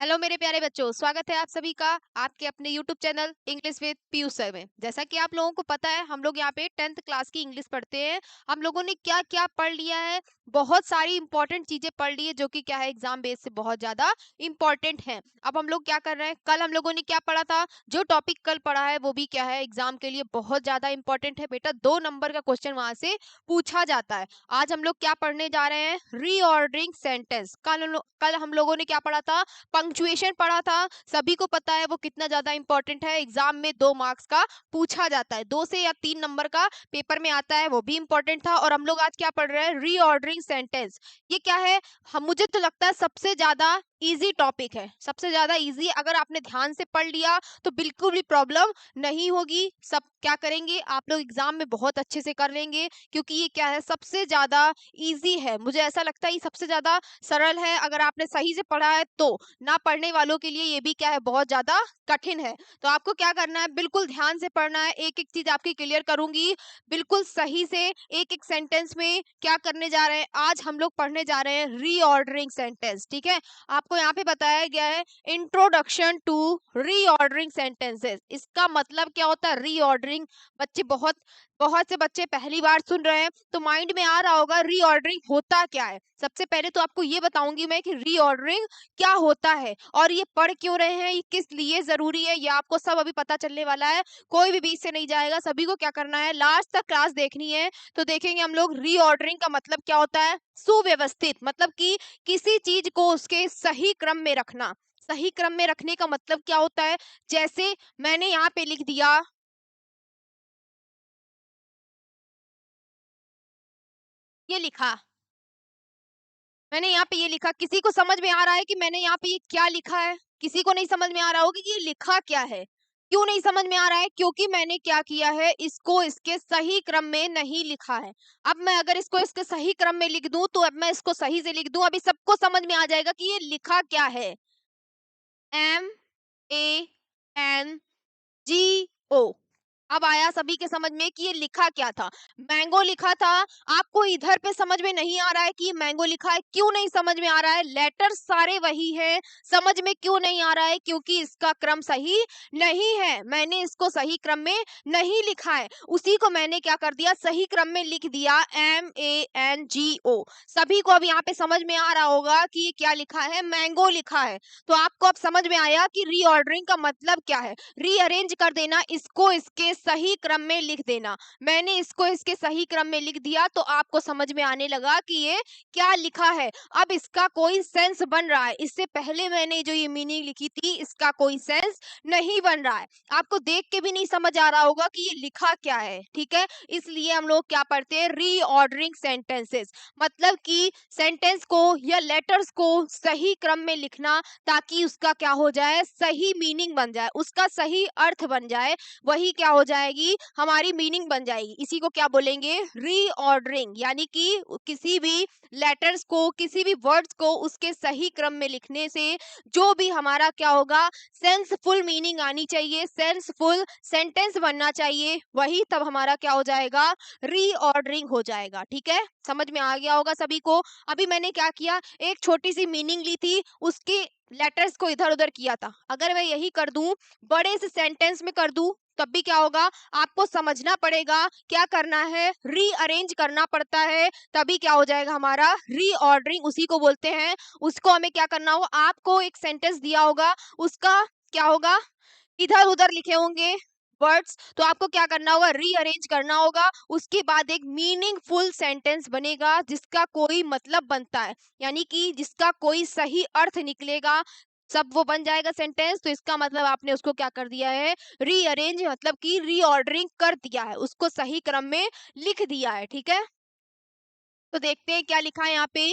Hello मेरे प्यारे बच्चों, स्वागत है आप सभी का आपके अपने YouTube channel English with Piyush sir में। जैसा कि आप लोगों को पता है, हम लोग यहाँ पे 10th क्लास की इंग्लिश पढ़ते हैं। हम लोगों ने क्या क्या पढ़ लिया है, बहुत सारी इंपॉर्टेंट चीजें पढ़ ली है जो कि क्या है, एग्जाम बेस से बहुत ज्यादा इंपॉर्टेंट है। अब हम लोग क्या कर रहे हैं, कल हम लोगों ने क्या पढ़ा था, जो टॉपिक कल पढ़ा है वो भी क्या है, एग्जाम के लिए बहुत ज्यादा इंपॉर्टेंट है बेटा। 2 नंबर का क्वेश्चन वहां से पूछा जाता है। आज हम लोग क्या पढ़ने जा रहे हैं, रीऑर्डरिंग सेंटेंस। कल हम लोगों ने क्या पढ़ा था, पंक्चुएशन पढ़ा था। सभी को पता है वो कितना ज्यादा इंपॉर्टेंट है, एग्जाम में 2 मार्क्स का पूछा जाता है, 2 से या 3 नंबर का पेपर में आता है, वो भी इंपॉर्टेंट था। और हम लोग आज क्या पढ़ रहे हैं, रीऑर्डरिंग सेंटेंस। ये क्या है, हम मुझे तो लगता है सबसे ज्यादा इजी टॉपिक है, सबसे ज्यादा इजी। अगर आपने ध्यान से पढ़ लिया तो बिल्कुल भी प्रॉब्लम नहीं होगी। सब क्या करेंगे, आप लोग एग्जाम में बहुत अच्छे से कर लेंगे, क्योंकि ये क्या है, सबसे ज्यादा इजी है। मुझे ऐसा लगता है ये सबसे ज्यादा सरल है। अगर आपने सही से पढ़ा है तो ना पढ़ने वालों के लिए ये भी क्या है, बहुत ज्यादा कठिन है। तो आपको क्या करना है, बिल्कुल ध्यान से पढ़ना है। एक एक चीज आपकी क्लियर करूंगी बिल्कुल सही से। एक एक सेंटेंस में क्या करने जा रहे हैं, आज हम लोग पढ़ने जा रहे हैं रीऑर्डरिंग सेंटेंस। ठीक है, आपको यहाँ पे बताया गया है इंट्रोडक्शन टू रीऑर्डरिंग सेंटेंसेस। इसका मतलब क्या होता है रीऑर्डरिंग। बच्चे बहुत बहुत से बच्चे पहली बार सुन रहे हैं, तो माइंड में आ रहा होगा रीऑर्डरिंग होता क्या है। सबसे पहले तो आपको ये बताऊंगी मैं कि रीऑर्डरिंग क्या होता है और ये पढ़ क्यों रहे हैं, ये किस लिए जरूरी है, ये आपको सब अभी पता चलने वाला है। कोई भी बीच से नहीं जाएगा, सभी को क्या करना है, लास्ट तक क्लास देखनी है। तो देखेंगे हम लोग रीऑर्डरिंग का मतलब क्या होता है, सुव्यवस्थित, मतलब कि किसी चीज को उसके सही क्रम में रखना। सही क्रम में रखने का मतलब क्या होता है, जैसे मैंने यहाँ पे लिख दिया, ये लिखा, मैंने यहाँ पे ये लिखा, किसी को समझ में आ रहा है कि मैंने यहाँ पे ये क्या लिखा है? किसी को नहीं समझ में आ रहा होगा कि ये लिखा क्या है। क्यों नहीं समझ में आ रहा है, क्योंकि मैंने क्या किया है, इसको इसके सही क्रम में नहीं लिखा है। अब मैं अगर इसको इसके सही क्रम में लिख दूं, तो अब मैं इसको सही से लिख दूं, अभी सबको समझ में आ जाएगा कि ये लिखा क्या है। MANGO। अब आया सभी के समझ में कि ये लिखा क्या था। मैंगो लिखा था। आपको इधर पे समझ में नहीं आ रहा है कि ये मैंगो लिखा है। क्यों नहीं समझ में आ रहा है, लेटर सारे वही है। समझ में क्यों नहीं आ रहा है, क्योंकि इसका क्रम सही नहीं है, मैंने इसको सही क्रम में नहीं लिखा है। उसी को मैंने क्या कर दिया, सही क्रम में लिख दिया, MANGO। सभी को अब यहाँ पे समझ में आ रहा होगा कि ये क्या लिखा है, मैंगो लिखा है। तो आपको अब समझ में आया कि रीऑर्डरिंग का मतलब क्या है, रीअरेंज कर देना, इसको इसके सही क्रम में लिख देना। मैंने इसको इसके सही क्रम में लिख दिया, तो आपको समझ में आने लगा कि ये क्या लिखा है। अब इसका कोई सेंस बन रहा है। इससे पहले मैंने जो ये मीनिंग लिखी थी, इसका कोई सेंस नहीं बन रहा है। आपको देख के भी नहीं समझ आ रहा होगा कि ये लिखा क्या है। ठीक है, इसलिए हम लोग क्या पढ़ते हैं, रीऑर्डरिंग सेंटेंसेस। मतलब कि सेंटेंस को या लेटर्स को सही क्रम में लिखना, ताकि उसका क्या हो जाए, सही मीनिंग बन जाए, उसका सही अर्थ बन जाए। वही क्या हो जाएगी, हमारी मीनिंग बन जाएगी। इसी को क्या बोलेंगे, रीऑर्डरिंग। यानी कि किसी भी लेटर्स को, किसी भी वर्ड्स को उसके सही क्रम में लिखने से जो भी हमारा क्या होगा, सेंसफुल मीनिंग आनी चाहिए, सेंसफुल सेंटेंस बनना चाहिए, वही तब हमारा क्या हो जाएगा, रीऑर्डरिंग हो जाएगा। ठीक है, समझ में आ गया होगा सभी को। अभी मैंने क्या किया, एक छोटी सी मीनिंग ली थी, उसके लेटर्स को इधर उधर किया था। अगर मैं यही कर दूं, बड़े से सेंटेंस में कर दूं, तब भी क्या होगा, आपको समझना पड़ेगा, क्या करना है, रीअरेंज करना पड़ता है, तभी क्या हो जाएगा हमारा, रीऑर्डरिंग उसी को बोलते हैं। उसको हमें क्या करना हो, आपको एक सेंटेंस दिया होगा, उसका क्या होगा, इधर उधर लिखे होंगे वर्ड्स, तो आपको क्या करना होगा, रीअरेंज करना होगा। उसके बाद एक मीनिंगफुल सेंटेंस बनेगा, जिसका कोई मतलब बनता है, यानी कि जिसका कोई सही अर्थ निकलेगा, सब वो बन जाएगा सेंटेंस। तो इसका मतलब आपने उसको क्या कर दिया है, रीअरेंज, मतलब कि रीऑर्डरिंग कर दिया है, उसको सही क्रम में लिख दिया है। ठीक है, तो देखते हैं क्या लिखा है यहाँ पे,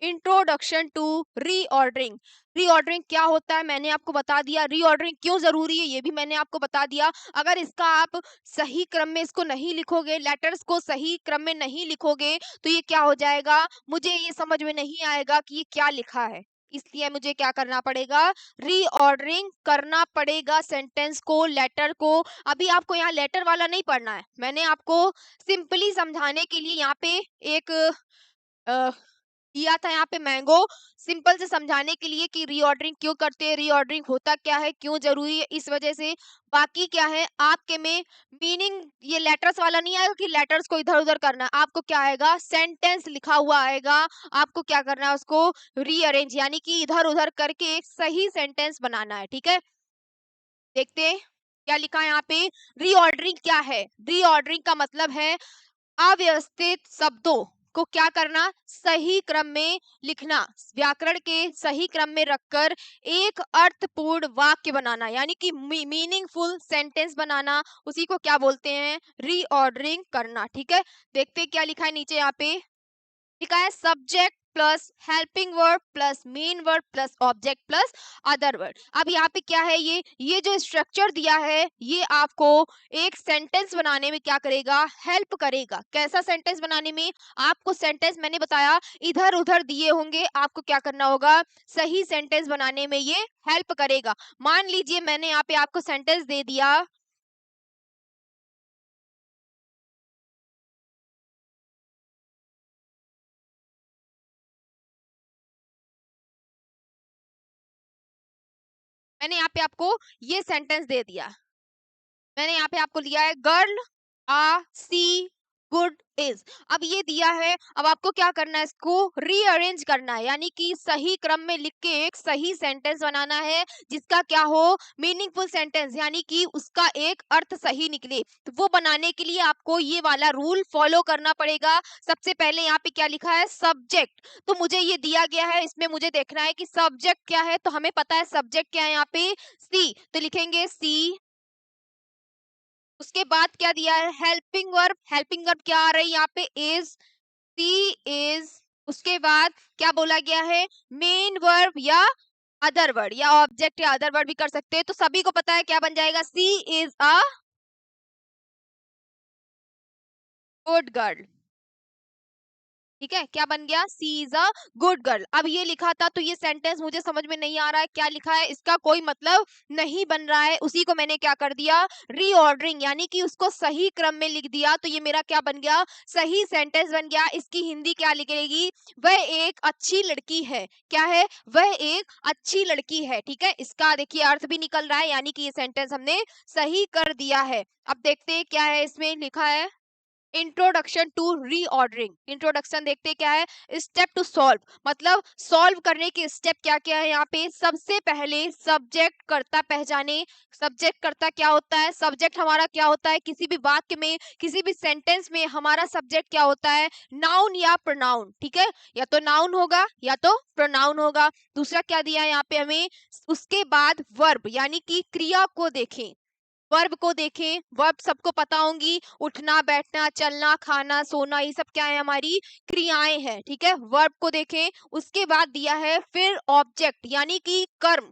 इंट्रोडक्शन टू रीऑर्डरिंग। रीऑर्डरिंग क्या होता है मैंने आपको बता दिया, रीऑर्डरिंग क्यों जरूरी है ये भी मैंने आपको बता दिया। अगर इसका आप सही क्रम में इसको नहीं लिखोगे, लेटर्स को सही क्रम में नहीं लिखोगे, तो ये क्या हो जाएगा, मुझे ये समझ में नहीं आएगा कि ये क्या लिखा है। इसलिए मुझे क्या करना पड़ेगा, रीऑर्डरिंग करना पड़ेगा सेंटेंस को, लेटर को। अभी आपको यहाँ लेटर वाला नहीं पढ़ना है, मैंने आपको सिंपली समझाने के लिए यहाँ पे एक दिया था यहाँ पे मैंगो, सिंपल से समझाने के लिए कि रीऑर्डरिंग क्यों करते हैं, रीऑर्डरिंग होता क्या है, क्यों जरूरी है, इस वजह से। बाकी क्या है आपके में मीनिंग, ये लेटर्स वाला नहीं आएगा कि लेटर्स को इधर उधर करना है, आपको क्या आएगा, सेंटेंस लिखा हुआ आएगा, आपको क्या करना है, उसको रीअरेंज यानी कि इधर उधर करके एक सही सेंटेंस बनाना है। ठीक है, देखते हैं क्या लिखा है यहाँ पे। रीऑर्डरिंग क्या है, रीऑर्डरिंग का मतलब है अव्यवस्थित शब्दों को क्या करना, सही क्रम में लिखना, व्याकरण के सही क्रम में रखकर एक अर्थपूर्ण वाक्य बनाना, यानी कि मीनिंगफुल सेंटेंस बनाना, उसी को क्या बोलते हैं, रीऑर्डरिंग करना। ठीक है, देखते हैं क्या लिखा है नीचे यहाँ पे। लिखा है subject plus helping verb plus main verb plus object plus other word. अब यहाँ पे क्या है, ये जो स्ट्रक्चर दिया है ये आपको एक सेंटेंस बनाने में क्या करेगा, हेल्प करेगा। कैसा सेंटेंस बनाने में, आपको सेंटेंस मैंने बताया इधर उधर दिए होंगे, आपको क्या करना होगा, सही सेंटेंस बनाने में ये हेल्प करेगा। मान लीजिए मैंने यहाँ पे आपको सेंटेंस दे दिया, मैंने यहाँ पे आपको ये सेंटेंस दे दिया, मैंने यहाँ पे आपको लिया है girl a she good is. अब ये दिया है, अब आपको क्या करना है, इसको रीअरेंज करना है, यानी कि सही क्रम में लिख के एक सही सेंटेंस बनाना है जिसका क्या हो, मीनिंगफुल सेंटेंस, यानी कि उसका एक अर्थ सही निकले। तो वो बनाने के लिए आपको ये वाला रूल फॉलो करना पड़ेगा। सबसे पहले यहाँ पे क्या लिखा है, सब्जेक्ट, तो मुझे ये दिया गया है, इसमें मुझे देखना है कि सब्जेक्ट क्या है, तो हमें पता है सब्जेक्ट क्या है यहाँ पे, सी, तो लिखेंगे सी। उसके बाद क्या दिया है, हेल्पिंग वर्ब, हेल्पिंग वर्ब क्या आ रही है यहाँ पे, इज, सी इज। उसके बाद क्या बोला गया है, मेन वर्ब या अदर वर्ड, या ऑब्जेक्ट या अदर वर्ड भी कर सकते हैं। तो सभी को पता है क्या बन जाएगा, सी इज अ गुड गर्ल। ठीक है, क्या बन गया, सी इज अ गुड गर्ल। अब ये लिखा था तो ये सेंटेंस मुझे समझ में नहीं आ रहा है क्या लिखा है, इसका कोई मतलब नहीं बन रहा है, उसी को मैंने क्या कर दिया, रीऑर्डरिंग, यानी कि उसको सही क्रम में लिख दिया, तो ये मेरा क्या बन गया, सही सेंटेंस बन गया। इसकी हिंदी क्या लिखेगी, वह एक अच्छी लड़की है, क्या है, वह एक अच्छी लड़की है। ठीक है, इसका देखिए अर्थ भी निकल रहा है, यानी कि ये सेंटेंस हमने सही कर दिया है। अब देखते हैं क्या है इसमें लिखा है, इंट्रोडक्शन टू रीऑर्डरिंग। इंट्रोडक्शन देखते हैं क्या है, स्टेप टू सॉल्व, मतलब सॉल्व करने के स्टेप क्या क्या है यहाँ पे। सबसे पहले सब्जेक्ट कर्ता पहचाने, सब्जेक्ट कर्ता क्या होता है, सब्जेक्ट हमारा क्या होता है, किसी भी वाक्य में किसी भी सेंटेंस में हमारा सब्जेक्ट क्या होता है, नाउन या प्रोनाउन। ठीक है, या तो नाउन होगा या तो प्रोनाउन होगा। दूसरा क्या दिया है यहाँ पे हमें, उसके बाद वर्ब, यानी कि क्रिया को देखें, वर्ब को देखें, वर्ब सबको पता होंगी, उठना बैठना चलना खाना सोना, ये सब क्या है, हमारी क्रियाएं हैं। ठीक है, वर्ब को देखें। उसके बाद दिया है फिर ऑब्जेक्ट, यानी कि कर्म,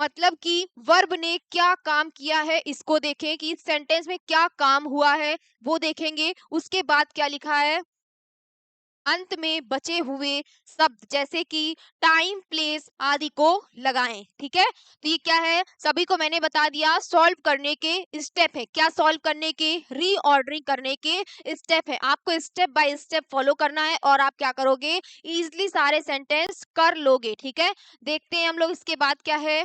मतलब कि वर्ब ने क्या काम किया है, इसको देखें कि इस सेंटेंस में क्या काम हुआ है, वो देखेंगे। उसके बाद क्या लिखा है, अंत में बचे हुए शब्द जैसे कि टाइम प्लेस आदि को लगाएं। ठीक है, तो ये क्या है, सभी को मैंने बता दिया, सॉल्व करने के स्टेप है, क्या सॉल्व करने के, रीऑर्डरिंग करने के स्टेप है। आपको स्टेप बाय स्टेप फॉलो करना है और आप क्या करोगे, इजिली सारे सेंटेंस कर लोगे। ठीक है, देखते हैं हम लोग इसके बाद क्या है।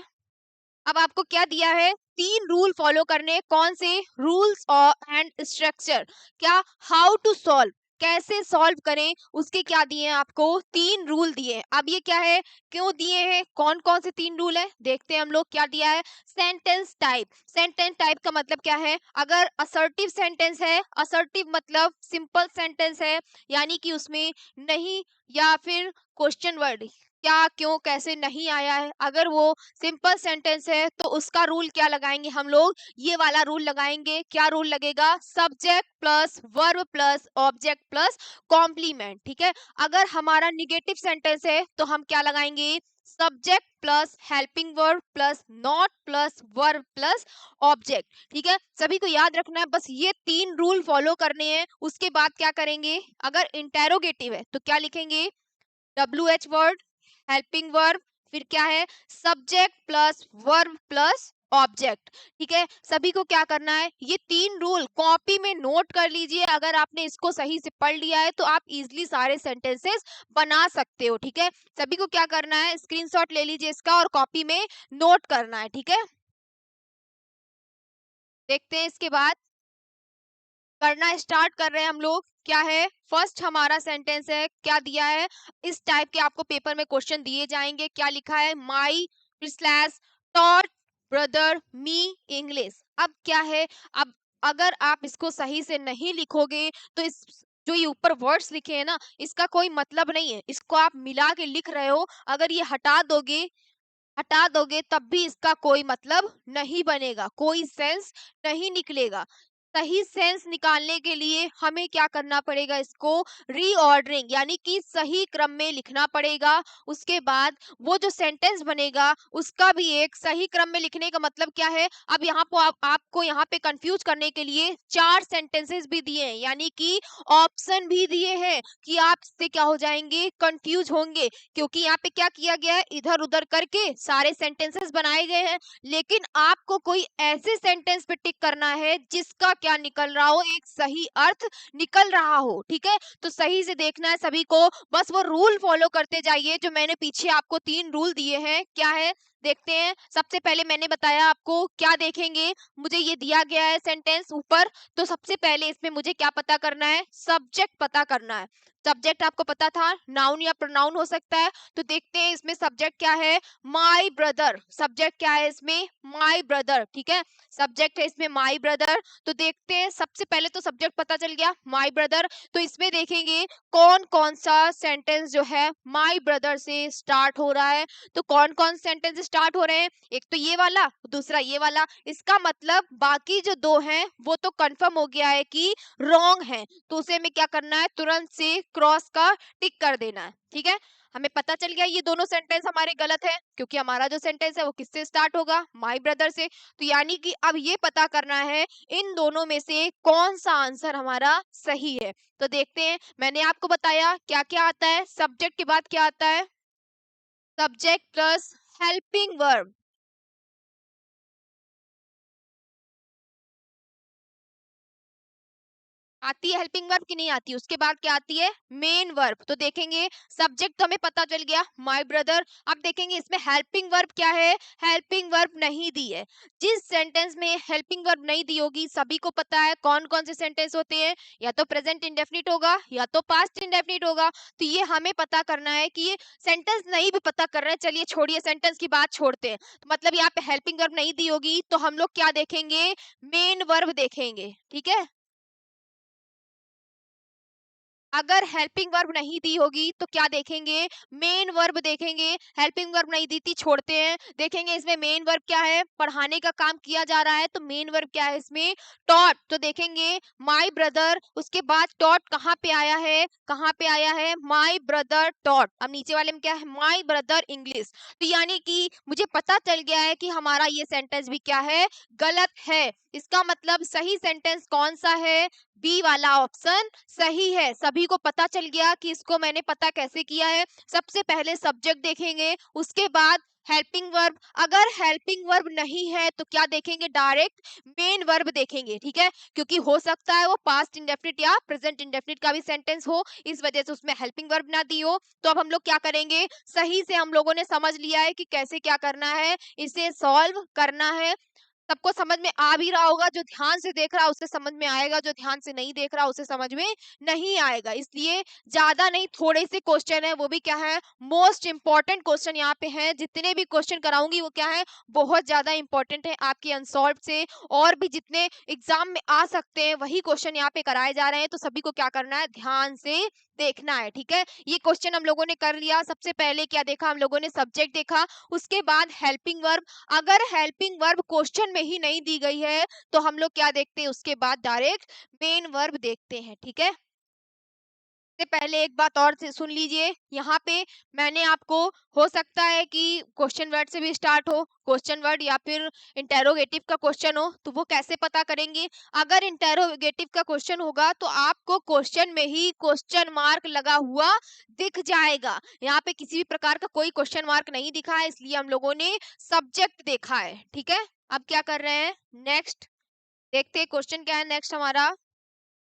अब आपको क्या दिया है, तीन रूल फॉलो करने, कौन से रूल्स और एंड स्ट्रक्चर, क्या, हाउ टू सॉल्व, कैसे सॉल्व करें, उसके क्या दिए हैं, आपको तीन रूल दिए हैं। अब ये क्या है, क्यों दिए हैं, कौन कौन से तीन रूल है, देखते हैं हम लोग क्या दिया है। सेंटेंस टाइप, सेंटेंस टाइप का मतलब क्या है, अगर असर्टिव सेंटेंस है, असर्टिव मतलब सिंपल सेंटेंस है, यानी कि उसमें नहीं या फिर क्वेश्चन वर्ड, क्या क्यों कैसे नहीं आया है, अगर वो सिंपल सेंटेंस है तो उसका रूल क्या लगाएंगे हम लोग, ये वाला रूल लगाएंगे। क्या रूल लगेगा, subject plus verb plus object plus complement. ठीक है, अगर हमारा निगेटिव सेंटेंस है तो हम क्या लगाएंगे, subject plus helping verb plus not plus verb plus object. ठीक है, सभी को याद रखना है, बस ये तीन रूल फॉलो करने हैं। उसके बाद क्या करेंगे, अगर इंटेरोगेटिव है तो क्या लिखेंगे, WH वर्ड, हेल्पिंग वर्ब, फिर क्या है, subject plus verb plus object. ठीक है, सभी को क्या करना है, ये 3 रूल कॉपी में नोट कर लीजिए। अगर आपने इसको सही से पढ़ लिया है तो आप इजिली सारे सेंटेंसेस बना सकते हो। ठीक है, सभी को क्या करना है, स्क्रीनशॉट ले लीजिए इसका और कॉपी में नोट करना है। ठीक है, देखते हैं इसके बाद करना स्टार्ट कर रहे हैं हम लोग। क्या है, फर्स्ट हमारा सेंटेंस है, क्या दिया है, इस टाइप के आपको पेपर में क्वेश्चन दिए जाएंगे। क्या लिखा है, माई स्लैश टॉट ब्रदर मी इंग्लिश। अब क्या है, अब अगर आप इसको सही से नहीं लिखोगे तो इस जो ये ऊपर वर्ड्स लिखे हैं ना, इसका कोई मतलब नहीं है। इसको आप मिला के लिख रहे हो, अगर ये हटा दोगे तब भी इसका कोई मतलब नहीं बनेगा, कोई सेंस नहीं निकलेगा। सही सेंस निकालने के लिए हमें क्या करना पड़ेगा, इसको रीऑर्डरिंग यानी कि सही क्रम में लिखना पड़ेगा। उसके बाद वो जो सेंटेंस बनेगा उसका भी एक सही क्रम में लिखने का मतलब क्या है। अब यहाँ पर आपको यहाँ पे कंफ्यूज करने के लिए 4 सेंटेंसेस भी दिए हैं, यानी कि ऑप्शन भी दिए हैं कि आप इससे क्या हो जाएंगे, कंफ्यूज होंगे। क्योंकि यहाँ पे क्या किया गया है, इधर उधर करके सारे सेंटेंसेस बनाए गए हैं, लेकिन आपको कोई ऐसे सेंटेंस पे टिक करना है जिसका क्या निकल रहा हो, एक सही अर्थ निकल रहा हो। ठीक है, तो सही से देखना है सभी को, बस वो रूल फॉलो करते जाइए जो मैंने पीछे आपको 3 रूल दिए हैं। क्या है, देखते हैं। सबसे पहले मैंने बताया आपको क्या देखेंगे, मुझे ये दिया गया है सेंटेंस ऊपर, तो सबसे पहले इसमें मुझे क्या पता करना है, सब्जेक्ट पता करना है। सब्जेक्ट आपको पता था नाउन या प्रोनाउन हो सकता है, तो देखते हैं इसमें सब्जेक्ट क्या है, माई ब्रदर। सब्जेक्ट क्या है इसमें, माई ब्रदर। ठीक है, सब्जेक्ट है इसमें माई ब्रदर। तो देखते हैं, सबसे पहले तो सब्जेक्ट पता चल गया माई ब्रदर, तो इसमें देखेंगे कौन कौन सा सेंटेंस जो है माई ब्रदर से स्टार्ट हो रहा है। तो कौन कौन सेंटेंस स्टार्ट हो रहे हैं, एक तो ये वाला, दूसरा ये वाला। इसका मतलब बाकी जो 2 हैं वो तो कंफर्म हो गया है कि रॉन्ग है, तो उसे हमें क्या करना है, तुरंत से क्रॉस का टिक कर देना है। ठीक है, हमें पता चल गया ये दोनों सेंटेंस हमारे गलत है, क्योंकि हमारा जो सेंटेंस है वो किससे स्टार्ट होगा, माई ब्रदर से। तो यानी कि अब ये पता करना है इन दोनों में से कौन सा आंसर हमारा सही है। तो देखते हैं, मैंने आपको बताया क्या क्या आता है, सब्जेक्ट के बाद क्या आता है, सब्जेक्ट प्लस हेल्पिंग वर्ब। आती है हेल्पिंग वर्ब की नहीं आती, उसके बाद क्या आती है, मेन वर्ब। तो देखेंगे सब्जेक्ट तो हमें पता चल गया माय ब्रदर। अब देखेंगे इसमें हेल्पिंग वर्ब क्या है, हेल्पिंग वर्ब नहीं दी है। जिस सेंटेंस में हेल्पिंग वर्ब नहीं दी होगी, सभी को पता है कौन कौन से सेंटेंस होते हैं, या तो प्रेजेंट इंडेफिनिट होगा या तो पास्ट इंडेफिनिट होगा। तो ये हमें पता करना है कि ये सेंटेंस नहीं भी पता कर रहे हैं, चलिए छोड़िए सेंटेंस की बात छोड़ते हैं। तो मतलब यहाँ पे हेल्पिंग वर्ब नहीं दी होगी तो हम लोग क्या देखेंगे, मेन वर्ब देखेंगे। ठीक है, अगर हेल्पिंग वर्ब नहीं दी होगी तो क्या देखेंगे, मेन वर्ब देखेंगे। हेल्पिंग वर्ब नहीं दी थी, छोड़ते हैं। देखेंगे इसमें मेन वर्ब क्या है, पढ़ाने का काम किया जा रहा है, तो मेन वर्ब क्या है इसमें, टॉट। तो देखेंगे माय ब्रदर, उसके बाद टॉट कहाँ पे आया है, कहाँ पे आया है, माय ब्रदर टॉट। अब नीचे वाले में क्या है, माय ब्रदर इंग्लिश। तो यानी कि मुझे पता चल गया है कि हमारा ये सेंटेंस भी क्या है, गलत है। इसका मतलब सही सेंटेंस कौन सा है, बी वाला ऑप्शन सही है। सभी को पता चल गया कि इसको मैंने पता कैसे किया है। सबसे पहले सब्जेक्ट देखेंगे, उसके बाद हेल्पिंग वर्ब। अगर हेल्पिंग वर्ब नहीं है तो क्या देखेंगे, डायरेक्ट मेन वर्ब देखेंगे। ठीक है, क्योंकि हो सकता है वो पास्ट इंडेफिनिट या प्रेजेंट इंडेफिनिट का भी सेंटेंस हो, इस वजह से उसमें हेल्पिंग वर्ब ना दी हो। तो अब हम लोग क्या करेंगे, सही से हम लोगों ने समझ लिया है कि कैसे क्या करना है, इसे सॉल्व करना है। सबको समझ में आ भी रहा होगा, जो ध्यान से देख रहा है उसे समझ में आएगा, जो ध्यान से नहीं देख रहा उसे समझ में नहीं आएगा। इसलिए ज्यादा नहीं, थोड़े से क्वेश्चन है, वो भी क्या है, मोस्ट इंपॉर्टेंट क्वेश्चन यहाँ पे है। जितने भी क्वेश्चन कराऊंगी वो क्या है, बहुत ज्यादा इंपॉर्टेंट है आपके अनसॉल्व से। और भी जितने एग्जाम में आ सकते हैं वही क्वेश्चन यहाँ पे कराए जा रहे हैं, तो सभी को क्या करना है, ध्यान से देखना है। ठीक है, ये क्वेश्चन हम लोगों ने कर लिया। सबसे पहले क्या देखा हम लोगों ने, सब्जेक्ट देखा, उसके बाद हेल्पिंग वर्ब। अगर हेल्पिंग वर्ब क्वेश्चन में ही नहीं दी गई है तो हम लोग क्या देखते हैं, उसके बाद डायरेक्ट मेन वर्ब देखते हैं। ठीक है, से पहले एक बात और से सुन लीजिए, यहाँ पे मैंने आपको, हो सकता है कि क्वेश्चन वर्ड से भी स्टार्ट हो, क्वेश्चन वर्ड या फिर इंटेरोगेटिव का क्वेश्चन हो, तो वो कैसे पता करेंगे। अगर इंटेरोगेटिव का क्वेश्चन होगा तो आपको क्वेश्चन में ही क्वेश्चन मार्क लगा हुआ दिख जाएगा। यहाँ पे किसी भी प्रकार का कोई क्वेश्चन मार्क नहीं दिखा है, इसलिए हम लोगों ने सब्जेक्ट देखा है। ठीक है, अब क्या कर रहे हैं, नेक्स्ट देखते हैं क्वेश्चन क्या है नेक्स्ट हमारा।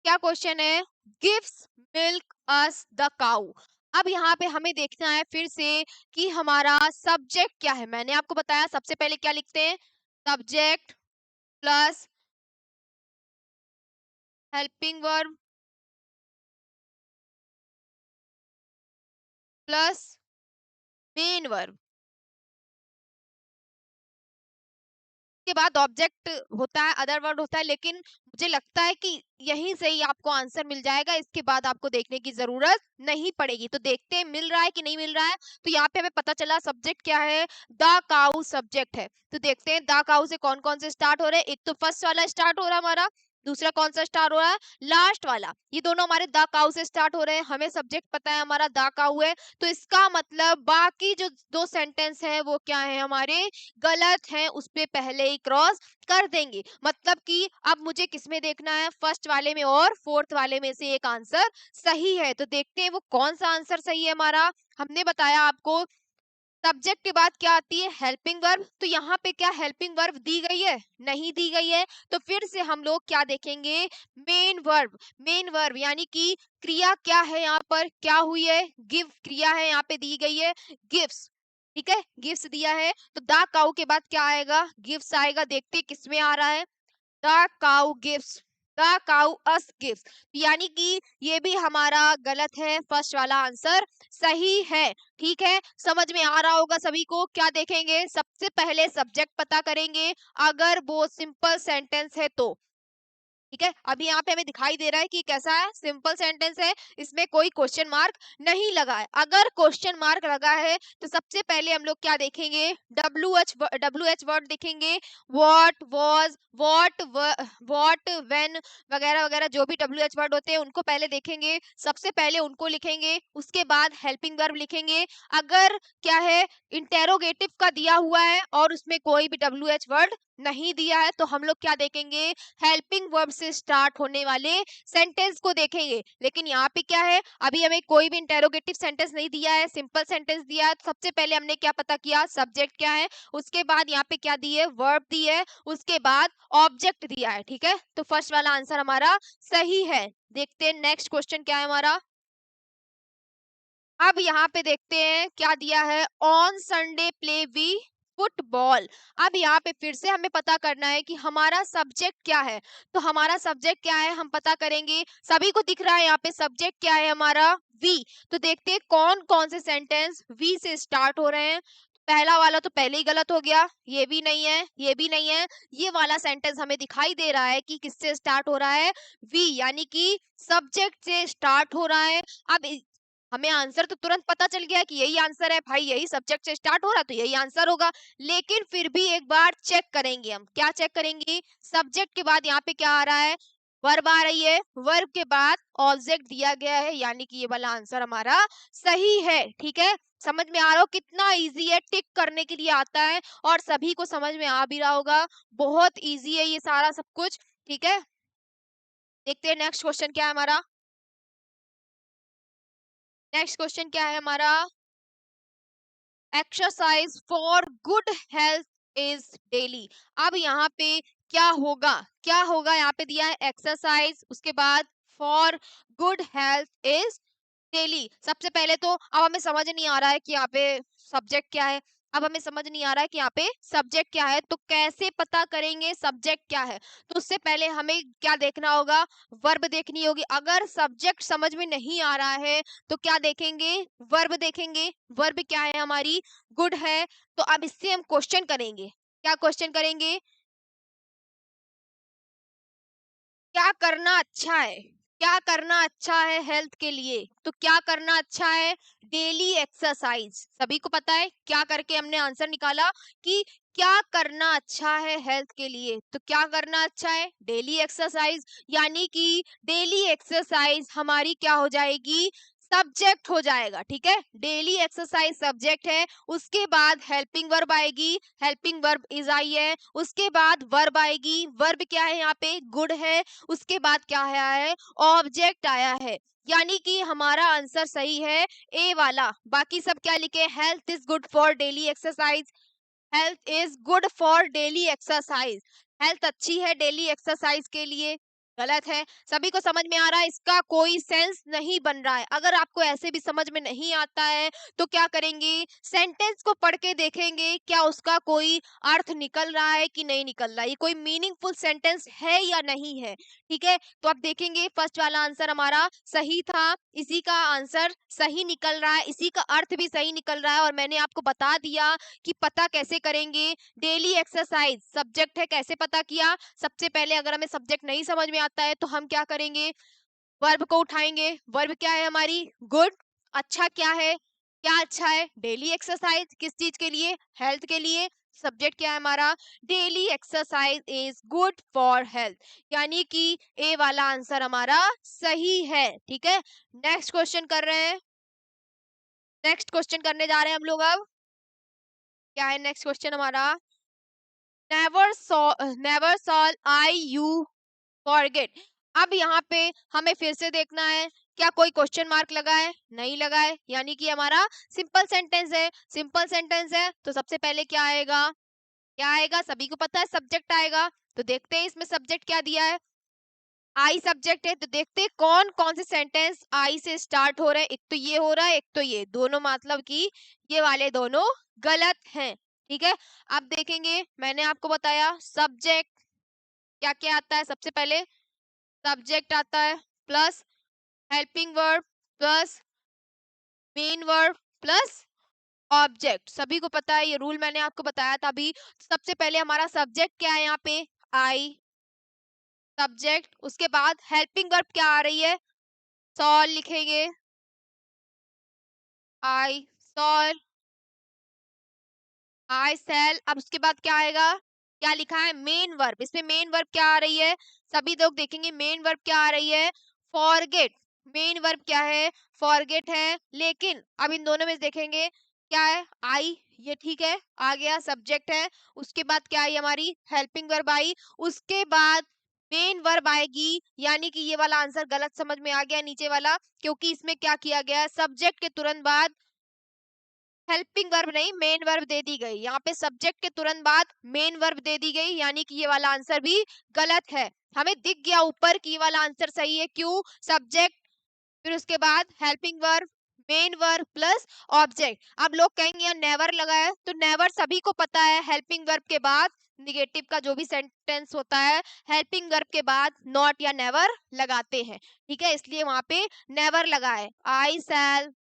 क्या क्वेश्चन है, gives milk us the cow. अब यहाँ पे हमें देखना है फिर से कि हमारा सब्जेक्ट क्या है। मैंने आपको बताया सबसे पहले क्या लिखते हैं, subject plus helping verb plus main verb के बाद ऑब्जेक्ट होता है, अदर वर्ड होता है, लेकिन मुझे लगता है कि यहीं से ही आपको आंसर मिल जाएगा, इसके बाद आपको देखने की जरूरत नहीं पड़ेगी। तो देखते हैं मिल रहा है कि नहीं मिल रहा है। तो यहाँ पे हमें पता चला सब्जेक्ट क्या है, द काउ सब्जेक्ट है। तो देखते हैं द काउ से कौन कौन से स्टार्ट हो रहे हैं। एक तो फर्स्ट वाला स्टार्ट हो रहा है हमारा, दूसरा कौन सा स्टार्ट हो रहा है, लास्ट वाला। ये दोनों हमारे द काउ से स्टार्ट हो रहे हैं। हमें सब्जेक्ट पता है हमारा द काउ है, तो इसका मतलब बाकी जो दो सेंटेंस है वो क्या है, हमारे गलत है, उस पे पहले ही क्रॉस कर देंगे। मतलब कि अब मुझे किसमें देखना है, फर्स्ट वाले में और फोर्थ वाले में से एक आंसर सही है। तो देखते हैं वो कौन सा आंसर सही है हमारा। हमने बताया आपको सब्जेक्ट के बाद क्या आती है, हेल्पिंग वर्ब। तो यहाँ पे क्या हेल्पिंग वर्ब दी गई है, नहीं दी गई है। तो फिर से हम लोग क्या देखेंगे, मेन वर्ब। मेन वर्ब यानी कि क्रिया क्या है, यहाँ पर क्या हुई है, गिव क्रिया है, यहाँ पे दी गई है गिव्स। ठीक है, गिव्स दिया है, तो द काउ के बाद क्या आएगा, गिव्स आएगा। देखते हैं किसमें आ रहा है, the cow gives, the cow us gives. यानी कि ये भी हमारा गलत है, फर्स्ट वाला आंसर सही है। ठीक है, समझ में आ रहा होगा सभी को। क्या देखेंगे, सबसे पहले सब्जेक्ट पता करेंगे, अगर वो सिंपल सेंटेंस है तो। ठीक है, अभी यहाँ पे हमें दिखाई दे रहा है कि कैसा है, सिंपल सेंटेंस है, इसमें कोई क्वेश्चन मार्क नहीं लगा है। अगर क्वेश्चन मार्क लगा है तो सबसे पहले हम लोग क्या देखेंगे, डब्ल्यू एच वर्ड देखेंगे, व्हाट, वाज, व्हाट, व्हेन वगैरह वगैरह, जो भी डब्ल्यू एच वर्ड होते हैं उनको पहले देखेंगे, सबसे पहले उनको लिखेंगे, उसके बाद हेल्पिंग वर्ब लिखेंगे। अगर क्या है, इंटेरोगेटिव का दिया हुआ है और उसमें कोई भी डब्ल्यू एच वर्ड नहीं दिया है, तो हम लोग क्या देखेंगे, हेल्पिंग वर्ब से स्टार्ट होने वाले सेंटेंस को देखेंगे। लेकिन यहाँ पे क्या है, अभी हमें कोई भी इंटेरोगेटिव सेंटेंस नहीं दिया है, सिंपल सेंटेंस दिया है। तो सबसे पहले हमने क्या पता किया, सब्जेक्ट क्या है, उसके बाद यहाँ पे क्या दी है, वर्ब दी है, उसके बाद ऑब्जेक्ट दिया है। ठीक है, तो फर्स्ट वाला आंसर हमारा सही है। देखते हैं नेक्स्ट क्वेश्चन क्या है हमारा। अब यहाँ पे देखते हैं क्या दिया है, on Sunday play we football. अब यहाँ पे फिर से हमें पता करना है कि हमारा सब्जेक्ट क्या है। तो हमारा सब्जेक्ट क्या है, हम पता करेंगे। सभी को दिख रहा है यहाँ पे सब्जेक्ट क्या है हमारा, वी। तो देखते हैं कौन कौन से सेंटेंस वी से स्टार्ट हो रहे हैं। पहला वाला तो पहले ही गलत हो गया, ये भी नहीं है, ये भी नहीं है। ये वाला सेंटेंस हमें दिखाई दे रहा है कि किससे स्टार्ट हो रहा है, वी, यानी कि सब्जेक्ट से स्टार्ट हो रहा है। अब हमें आंसर तो तुरंत पता चल गया कि यही आंसर है भाई, यही सब्जेक्ट से स्टार्ट हो रहा है तो यही आंसर होगा। लेकिन फिर भी एक बार चेक करेंगे, हम क्या चेक करेंगे, सब्जेक्ट के बाद यहाँ पे क्या आ रहा है, वर्ब आ रही है, वर्ब के बाद ऑब्जेक्ट दिया गया है, यानी कि ये वाला आंसर हमारा सही है। ठीक है, समझ में आ रहा हो कितना इजी है, टिक करने के लिए आता है और सभी को समझ में आ भी रहा होगा, बहुत इजी है ये सारा सब कुछ। ठीक है, देखते हैं नेक्स्ट क्वेश्चन क्या है हमारा। नेक्स्ट क्वेश्चन क्या है हमारा, exercise for good health is daily. अब यहाँ पे क्या होगा, क्या होगा, यहाँ पे दिया है एक्सरसाइज, उसके बाद for good health is daily. सबसे पहले तो अब हमें समझ नहीं आ रहा है कि यहाँ पे सब्जेक्ट क्या है। अब हमें समझ नहीं आ रहा है कि यहाँ पे सब्जेक्ट क्या है, तो कैसे पता करेंगे सब्जेक्ट क्या है। तो उससे पहले हमें क्या देखना होगा, वर्ब देखनी होगी। अगर सब्जेक्ट समझ में नहीं आ रहा है तो क्या देखेंगे, वर्ब देखेंगे। वर्ब क्या है हमारी, गुड है। तो अब इससे हम क्वेश्चन करेंगे, क्या क्वेश्चन करेंगे, क्या करना अच्छा है, क्या करना अच्छा है हेल्थ के लिए। तो क्या करना अच्छा है, डेली एक्सरसाइज। सभी को पता है क्या करके हमने आंसर निकाला कि क्या करना अच्छा है हेल्थ के लिए। तो क्या करना अच्छा है, डेली एक्सरसाइज, यानी कि डेली एक्सरसाइज हमारी क्या हो जाएगी, सब्जेक्ट हो जाएगा। ठीक है, डेली एक्सरसाइज सब्जेक्ट है, उसके बाद हेल्पिंग वर्ब आएगी, हेल्पिंग वर्ब इज आई है, उसके बाद वर्ब आएगी, वर्ब क्या है यहाँ पे, गुड है, उसके बाद क्या है, ऑब्जेक्ट आया है। यानी कि हमारा आंसर सही है, ए वाला। बाकी सब क्या लिखे, health is good for daily exercise, health is good for daily exercise, health अच्छी है डेली एक्सरसाइज के लिए, गलत है। सभी को समझ में आ रहा है, इसका कोई सेंस नहीं बन रहा है। अगर आपको ऐसे भी समझ में नहीं आता है तो क्या करेंगे, सेंटेंस को पढ़ के देखेंगे क्या उसका कोई अर्थ निकल रहा है कि नहीं निकल रहा है, ये कोई मीनिंगफुल सेंटेंस है या नहीं है। ठीक है, तो अब देखेंगे फर्स्ट वाला आंसर हमारा सही था, इसी का आंसर सही निकल रहा है, इसी का अर्थ भी सही निकल रहा है। और मैंने आपको बता दिया कि पता कैसे करेंगे, डेली एक्सरसाइज सब्जेक्ट है, कैसे पता किया। सबसे पहले अगर हमें सब्जेक्ट नहीं समझ में आता है तो हम क्या करेंगे, वर्ब को उठाएंगे। वर्ब क्या है हमारी, गुड। अच्छा क्या है, क्या अच्छा है, डेली एक्सरसाइज, किस चीज के लिए, हेल्थ के लिए। सब्जेक्ट क्या है हमारा, daily exercise is good for health, यानी कि ए वाला आंसर हमारा सही है। ठीक है, नेक्स्ट क्वेश्चन कर रहे हैं, नेक्स्ट क्वेश्चन करने जा रहे हैं हम लोग। अब क्या है नेक्स्ट क्वेश्चन हमारा, never shall I you forget. अब यहाँ पे हमें फिर से देखना है क्या कोई क्वेश्चन मार्क लगा है, नहीं लगा है, यानी कि हमारा सिंपल सेंटेंस है। सिंपल सेंटेंस है तो सबसे पहले क्या आएगा, क्या आएगा, सभी को पता है सब्जेक्ट आएगा। तो देखते हैं इसमें सब्जेक्ट क्या दिया है, आई सब्जेक्ट है। तो देखते हैं कौन कौन से सेंटेंस आई से स्टार्ट हो रहे हैं। एक तो ये हो रहा है, एक तो ये, दोनों मतलब कि ये वाले दोनों गलत हैं। ठीक है, अब देखेंगे, मैंने आपको बताया सब्जेक्ट क्या क्या आता है। सबसे पहले सब्जेक्ट आता है plus helping verb plus main verb plus object. सभी को पता है, ये रूल मैंने आपको बताया था अभी। सबसे पहले हमारा सब्जेक्ट क्या है यहाँ पे, आई सब्जेक्ट, उसके बाद हेल्पिंग वर्ब क्या आ रही है, सॉल लिखेंगे, आई सॉल, आई सेल। अब उसके बाद क्या आएगा, क्या लिखा है, मेन वर्ब। इसमें मेन वर्ब क्या आ रही है, सभी लोग देखेंगे मेन वर्ब क्या आ रही है, फॉरगेट। मेन वर्ब क्या है, फॉरगेट है। लेकिन अब इन दोनों में से देखेंगे क्या है, आई, ये ठीक है, आ गया सब्जेक्ट है। उसके बाद क्या आई हमारी, हेल्पिंग वर्ब आई। उसके बाद मेन वर्ब आएगी, यानी कि ये वाला आंसर गलत समझ में आ गया नीचे वाला, क्योंकि इसमें क्या किया गया है, सब्जेक्ट के तुरंत बाद हेल्पिंग वर्ब नहीं मेन वर्ब दे दी गई। यहाँ पे सब्जेक्ट के तुरंत बाद मेन वर्ब दे दी गई, यानी कि ये वाला आंसर भी गलत है। हमें दिख गया ऊपर कि ये वाला आंसर सही है, क्यों, सब्जेक्ट फिर उसके बाद helping verb main verb plus object. अब लोग कहेंगे यार नेवर लगा है, तो नेवर सभी को पता है हेल्पिंग वर्ब के बाद निगेटिव का जो भी सेंटेंस होता है हेल्पिंग वर्ब के बाद नॉट या नेवर लगाते हैं। ठीक है, इसलिए वहां पे नेवर लगा है, आई शैल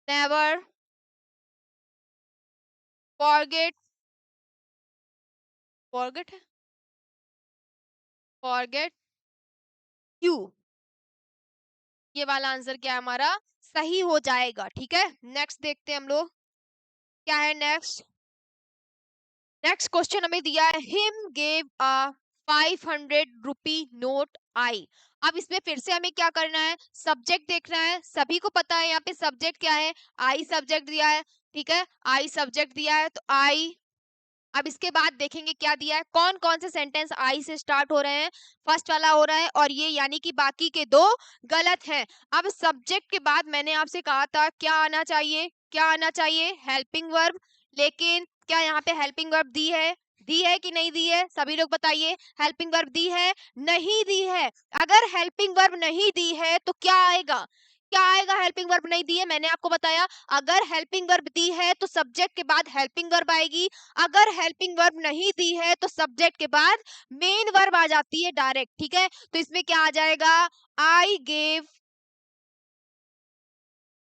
नेवर फॉरगेट, फॉरगेट है, फॉरगेट यू, ये वाला आंसर क्या है हमारा, सही हो जाएगा। ठीक है, नेक्स्ट देखते हैं हम लोग क्या है नेक्स्ट। नेक्स्ट क्वेश्चन हमें दिया है, him gave a 500 rupee note I. अब इसमें फिर से हमें क्या करना है, सब्जेक्ट देखना है। सभी को पता है यहाँ पे सब्जेक्ट क्या है, आई सब्जेक्ट दिया है। ठीक है, आई सब्जेक्ट दिया है तो आई। अब इसके बाद देखेंगे क्या दिया है, कौन कौन से सेंटेंस आई से स्टार्ट हो रहे हैं। फर्स्ट वाला हो रहा है और ये, यानी कि बाकी के दो गलत हैं। अब सब्जेक्ट के बाद मैंने आपसे कहा था क्या आना चाहिए, क्या आना चाहिए, हेल्पिंग वर्ब। लेकिन क्या यहाँ पे हेल्पिंग वर्ब दी है, दी है कि नहीं दी है, सभी लोग बताइए, हेल्पिंग वर्ब दी है, नहीं दी है। अगर हेल्पिंग वर्ब नहीं दी है तो क्या आएगा, क्या आएगा, हेल्पिंग वर्ब नहीं दी है, मैंने आपको बताया अगर हेल्पिंग वर्ब दी है तो सब्जेक्ट के बाद हेल्पिंग वर्ब आएगी। अगर हेल्पिंग वर्ब नहीं दी है तो सब्जेक्ट के बाद मेन वर्ब आ जाती है डायरेक्ट। ठीक है, तो इसमें क्या आ जाएगा, आई गेव।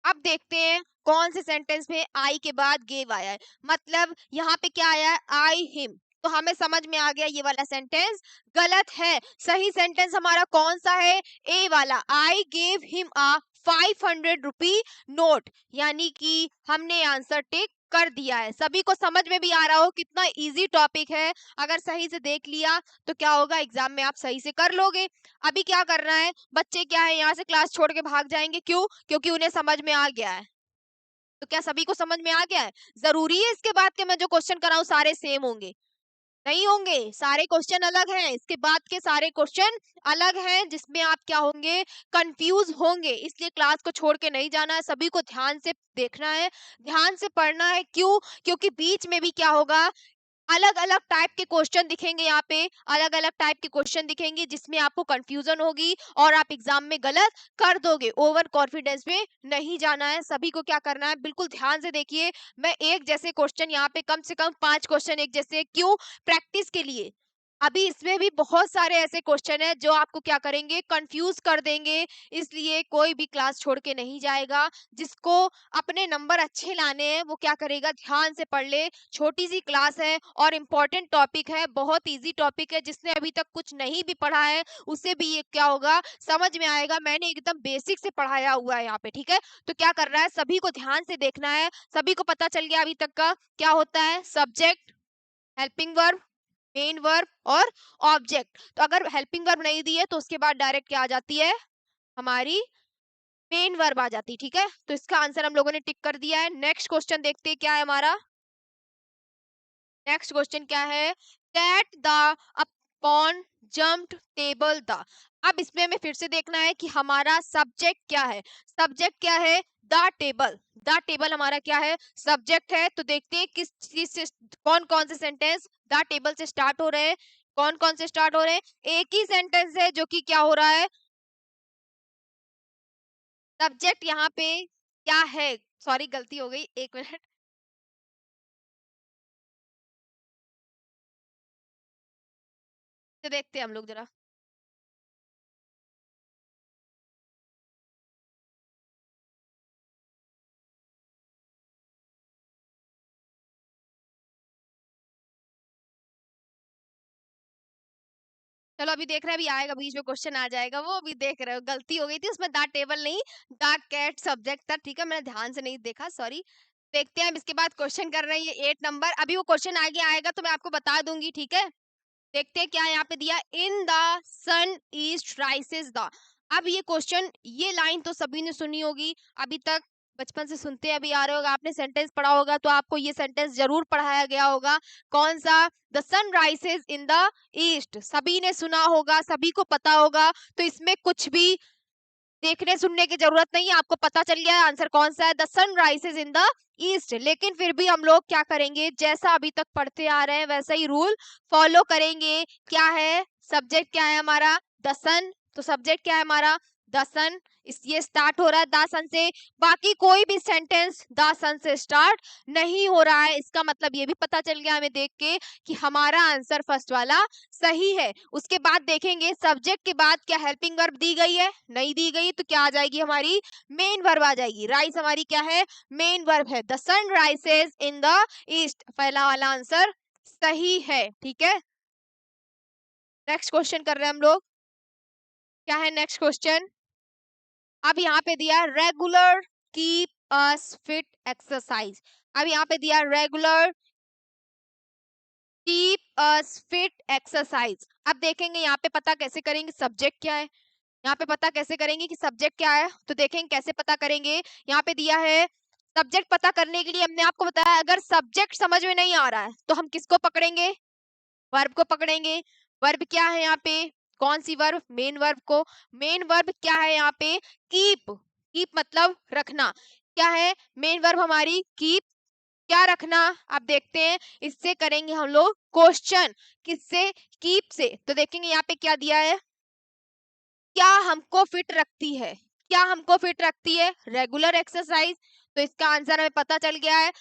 अब देखते हैं कौन से सेंटेंस में आई के बाद गेव आया है, मतलब यहाँ पे क्या आया है, आई हिम। तो हमें समझ में आ गया ये वाला सेंटेंस गलत है। सही सेंटेंस हमारा कौन सा है, ए वाला, I gave him a 500 rupee note, यानी कि हमने आंसर टिक कर दिया है। सभी को समझ में भी आ रहा हो कितना इजी टॉपिक है, अगर सही से देख लिया तो क्या होगा, एग्जाम में आप सही से कर लोगे। अभी क्या करना है, बच्चे क्या है यहाँ से क्लास छोड़ के भाग जाएंगे, क्यों, क्योंकि उन्हें समझ में आ गया है। तो क्या सभी को समझ में आ गया है, जरूरी है इसके बाद के मैं जो क्वेश्चन कराऊं सारे सेम होंगे, नहीं होंगे, सारे क्वेश्चन अलग हैं, इसके बाद के सारे क्वेश्चन अलग हैं जिसमें आप क्या होंगे, कंफ्यूज होंगे। इसलिए क्लास को छोड़ के नहीं जाना है, सभी को ध्यान से देखना है, ध्यान से पढ़ना है। क्यों? क्योंकि बीच में भी क्या होगा, अलग अलग टाइप के क्वेश्चन दिखेंगे, यहाँ पे अलग अलग टाइप के क्वेश्चन दिखेंगे जिसमें आपको कंफ्यूजन होगी और आप एग्जाम में गलत कर दोगे। ओवर कॉन्फिडेंस में नहीं जाना है, सभी को क्या करना है, बिल्कुल ध्यान से देखिए। मैं एक जैसे क्वेश्चन यहाँ पे कम से कम 5 क्वेश्चन एक जैसे, क्यों? प्रैक्टिस के लिए। अभी इसमें भी बहुत सारे ऐसे क्वेश्चन है जो आपको क्या करेंगे, कंफ्यूज कर देंगे। इसलिए कोई भी क्लास छोड़ के नहीं जाएगा। जिसको अपने नंबर अच्छे लाने हैं वो क्या करेगा, ध्यान से पढ़ ले। छोटी सी क्लास है और इम्पोर्टेंट टॉपिक है, बहुत इजी टॉपिक है। जिसने अभी तक कुछ नहीं भी पढ़ा है उसे भी ये क्या होगा, समझ में आएगा। मैंने एकदम बेसिक से पढ़ाया हुआ है यहाँ पे, ठीक है। तो क्या कर रहा है, सभी को ध्यान से देखना है। सभी को पता चल गया अभी तक का क्या होता है, subject, helping verb, main verb और ऑब्जेक्ट। तो अगर हेल्पिंग वर्ब नहीं दी है तो उसके बाद डायरेक्ट क्या आ जाती है, हमारी मेन वर्ब आ जाती है, ठीक है। तो इसका आंसर हम लोगों ने टिक कर दिया है। नेक्स्ट क्वेश्चन देखते हैं क्या है हमारा। नेक्स्ट क्वेश्चन क्या है, cat the upon jumped table the. अब इसमें हमें फिर से देखना है कि हमारा सब्जेक्ट क्या है। सब्जेक्ट क्या है, द टेबल। द टेबल हमारा क्या है, सब्जेक्ट है। तो देखते हैं किस चीज से, कौन कौन से सेंटेंस द टेबल से स्टार्ट हो रहे हैं, कौन कौन से स्टार्ट हो रहे हैं। एक ही सेंटेंस है जो कि क्या हो रहा है, सब्जेक्ट यहाँ पे क्या है, सॉरी गलती हो गई, एक मिनट। तो देखते हैं हम लोग जरा। चलो अभी देख रहे हैं, अभी आएगा, बीच में क्वेश्चन आ जाएगा, वो अभी देख रहे हो। गलती हो गई थी, उसमें द टेबल नहीं, द कैट सब्जेक्ट था, ठीक है। मैंने ध्यान से नहीं देखा, सॉरी। देखते हैं, अब इसके बाद क्वेश्चन कर रहे हैं ये 8 नंबर। अभी वो क्वेश्चन आगे आएगा तो मैं आपको बता दूंगी, ठीक है। देखते हैं क्या है, यहाँ पे दिया, in the sun east rises the. अब ये क्वेश्चन, ये लाइन तो सभी ने सुनी होगी अभी तक, बचपन से सुनते अभी आ रहे होगा, आपने सेंटेंस पढ़ा होगा तो आपको ये सेंटेंस जरूर पढ़ाया गया होगा। कौन सा, the sun rises in the east, सभी ने सुना होगा, सभी को पता होगा। तो इसमें कुछ भी देखने सुनने की जरूरत नहीं है, आपको पता चल गया है आंसर कौन सा है, the sun rises in the east. लेकिन फिर भी हम लोग क्या करेंगे, जैसा अभी तक पढ़ते आ रहे हैं वैसा ही रूल फॉलो करेंगे। क्या है, सब्जेक्ट क्या है हमारा, द सन। तो सब्जेक्ट क्या है हमारा, द सन। इस ये स्टार्ट हो रहा है द सन से। बाकी कोई भी सेंटेंस द सन से स्टार्ट नहीं हो रहा है। इसका मतलब ये भी पता चल गया हमें देख के कि हमारा आंसर फर्स्ट वाला सही है। उसके बाद देखेंगे सब्जेक्ट के बाद क्या हेल्पिंग वर्ब दी गई है, नहीं दी गई, तो क्या आ जाएगी हमारी, मेन वर्ब आ जाएगी। राइस हमारी क्या है, मेन वर्ब है। The sun rises in the east, पहला वाला आंसर सही है, ठीक है। नेक्स्ट क्वेश्चन कर रहे हैं हम लोग, क्या है नेक्स्ट क्वेश्चन। अब यहाँ पे दिया regular keep us fit exercise. अब यहाँ पे दिया regular keep us fit exercise. अब देखेंगे यहाँ पे पता कैसे करेंगे सब्जेक्ट क्या है, यहाँ पे पता कैसे करेंगे कि सब्जेक्ट क्या है। तो देखेंगे कैसे पता करेंगे, यहाँ पे दिया है सब्जेक्ट पता करने के लिए हमने आपको बताया, अगर सब्जेक्ट समझ में नहीं आ रहा है तो हम किसको पकड़ेंगे, वर्ब को पकड़ेंगे। वर्ब क्या है यहाँ पे, कौन सी वर्ब, मेन वर्ब को। मेन वर्ब क्या है यहाँ पे, कीप। कीप मतलब रखना, क्या है मेन वर्ब हमारी, कीप। क्या रखना, आप देखते हैं, इससे करेंगे हम लोग क्वेश्चन, किससे, कीप से। तो देखेंगे यहाँ पे क्या दिया है, क्या हमको फिट रखती है, क्या हमको फिट रखती है, रेगुलर एक्सरसाइज। तो इसका आंसर हमें पता चल गया है।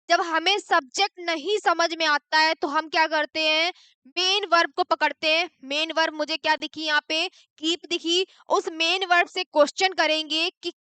जब हमें सब्जेक्ट नहीं समझ में आता है तो हम क्या करते हैं, मेन वर्ब को पकड़ते हैं। मेन वर्ब मुझे क्या दिखी यहाँ पे, कीप दिखी। उस मेन वर्ब से क्वेश्चन करेंगे कि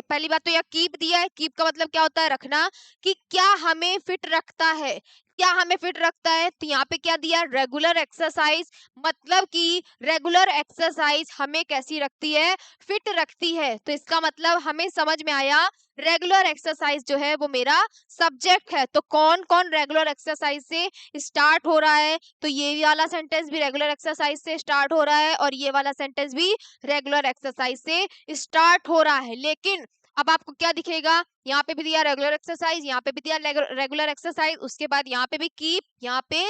पहली बात तो यह कीप दिया है, कीप का मतलब क्या होता है, रखना, कि क्या हमें फिट रखता है, क्या हमें फिट रखता है। तो यहाँ पे क्या दिया, रेगुलर एक्सरसाइज, मतलब कि रेगुलर एक्सरसाइज हमें कैसी रखती है, फिट रखती है। तो इसका मतलब हमें समझ में आया, रेगुलर एक्सरसाइज जो है वो मेरा सब्जेक्ट है। तो कौन कौन रेगुलर एक्सरसाइज से स्टार्ट हो रहा है, तो ये वाला सेंटेंस भी रेगुलर एक्सरसाइज से स्टार्ट हो रहा है और ये वाला सेंटेंस भी रेगुलर एक्सरसाइज से स्टार्ट हो रहा है। लेकिन अब आपको क्या दिखेगा, यहाँ पे भी दिया रेगुलर एक्सरसाइज, यहाँ पे भी दिया रेगुलर एक्सरसाइज, उसके बाद यहाँ पे भी कीप, यहाँ पे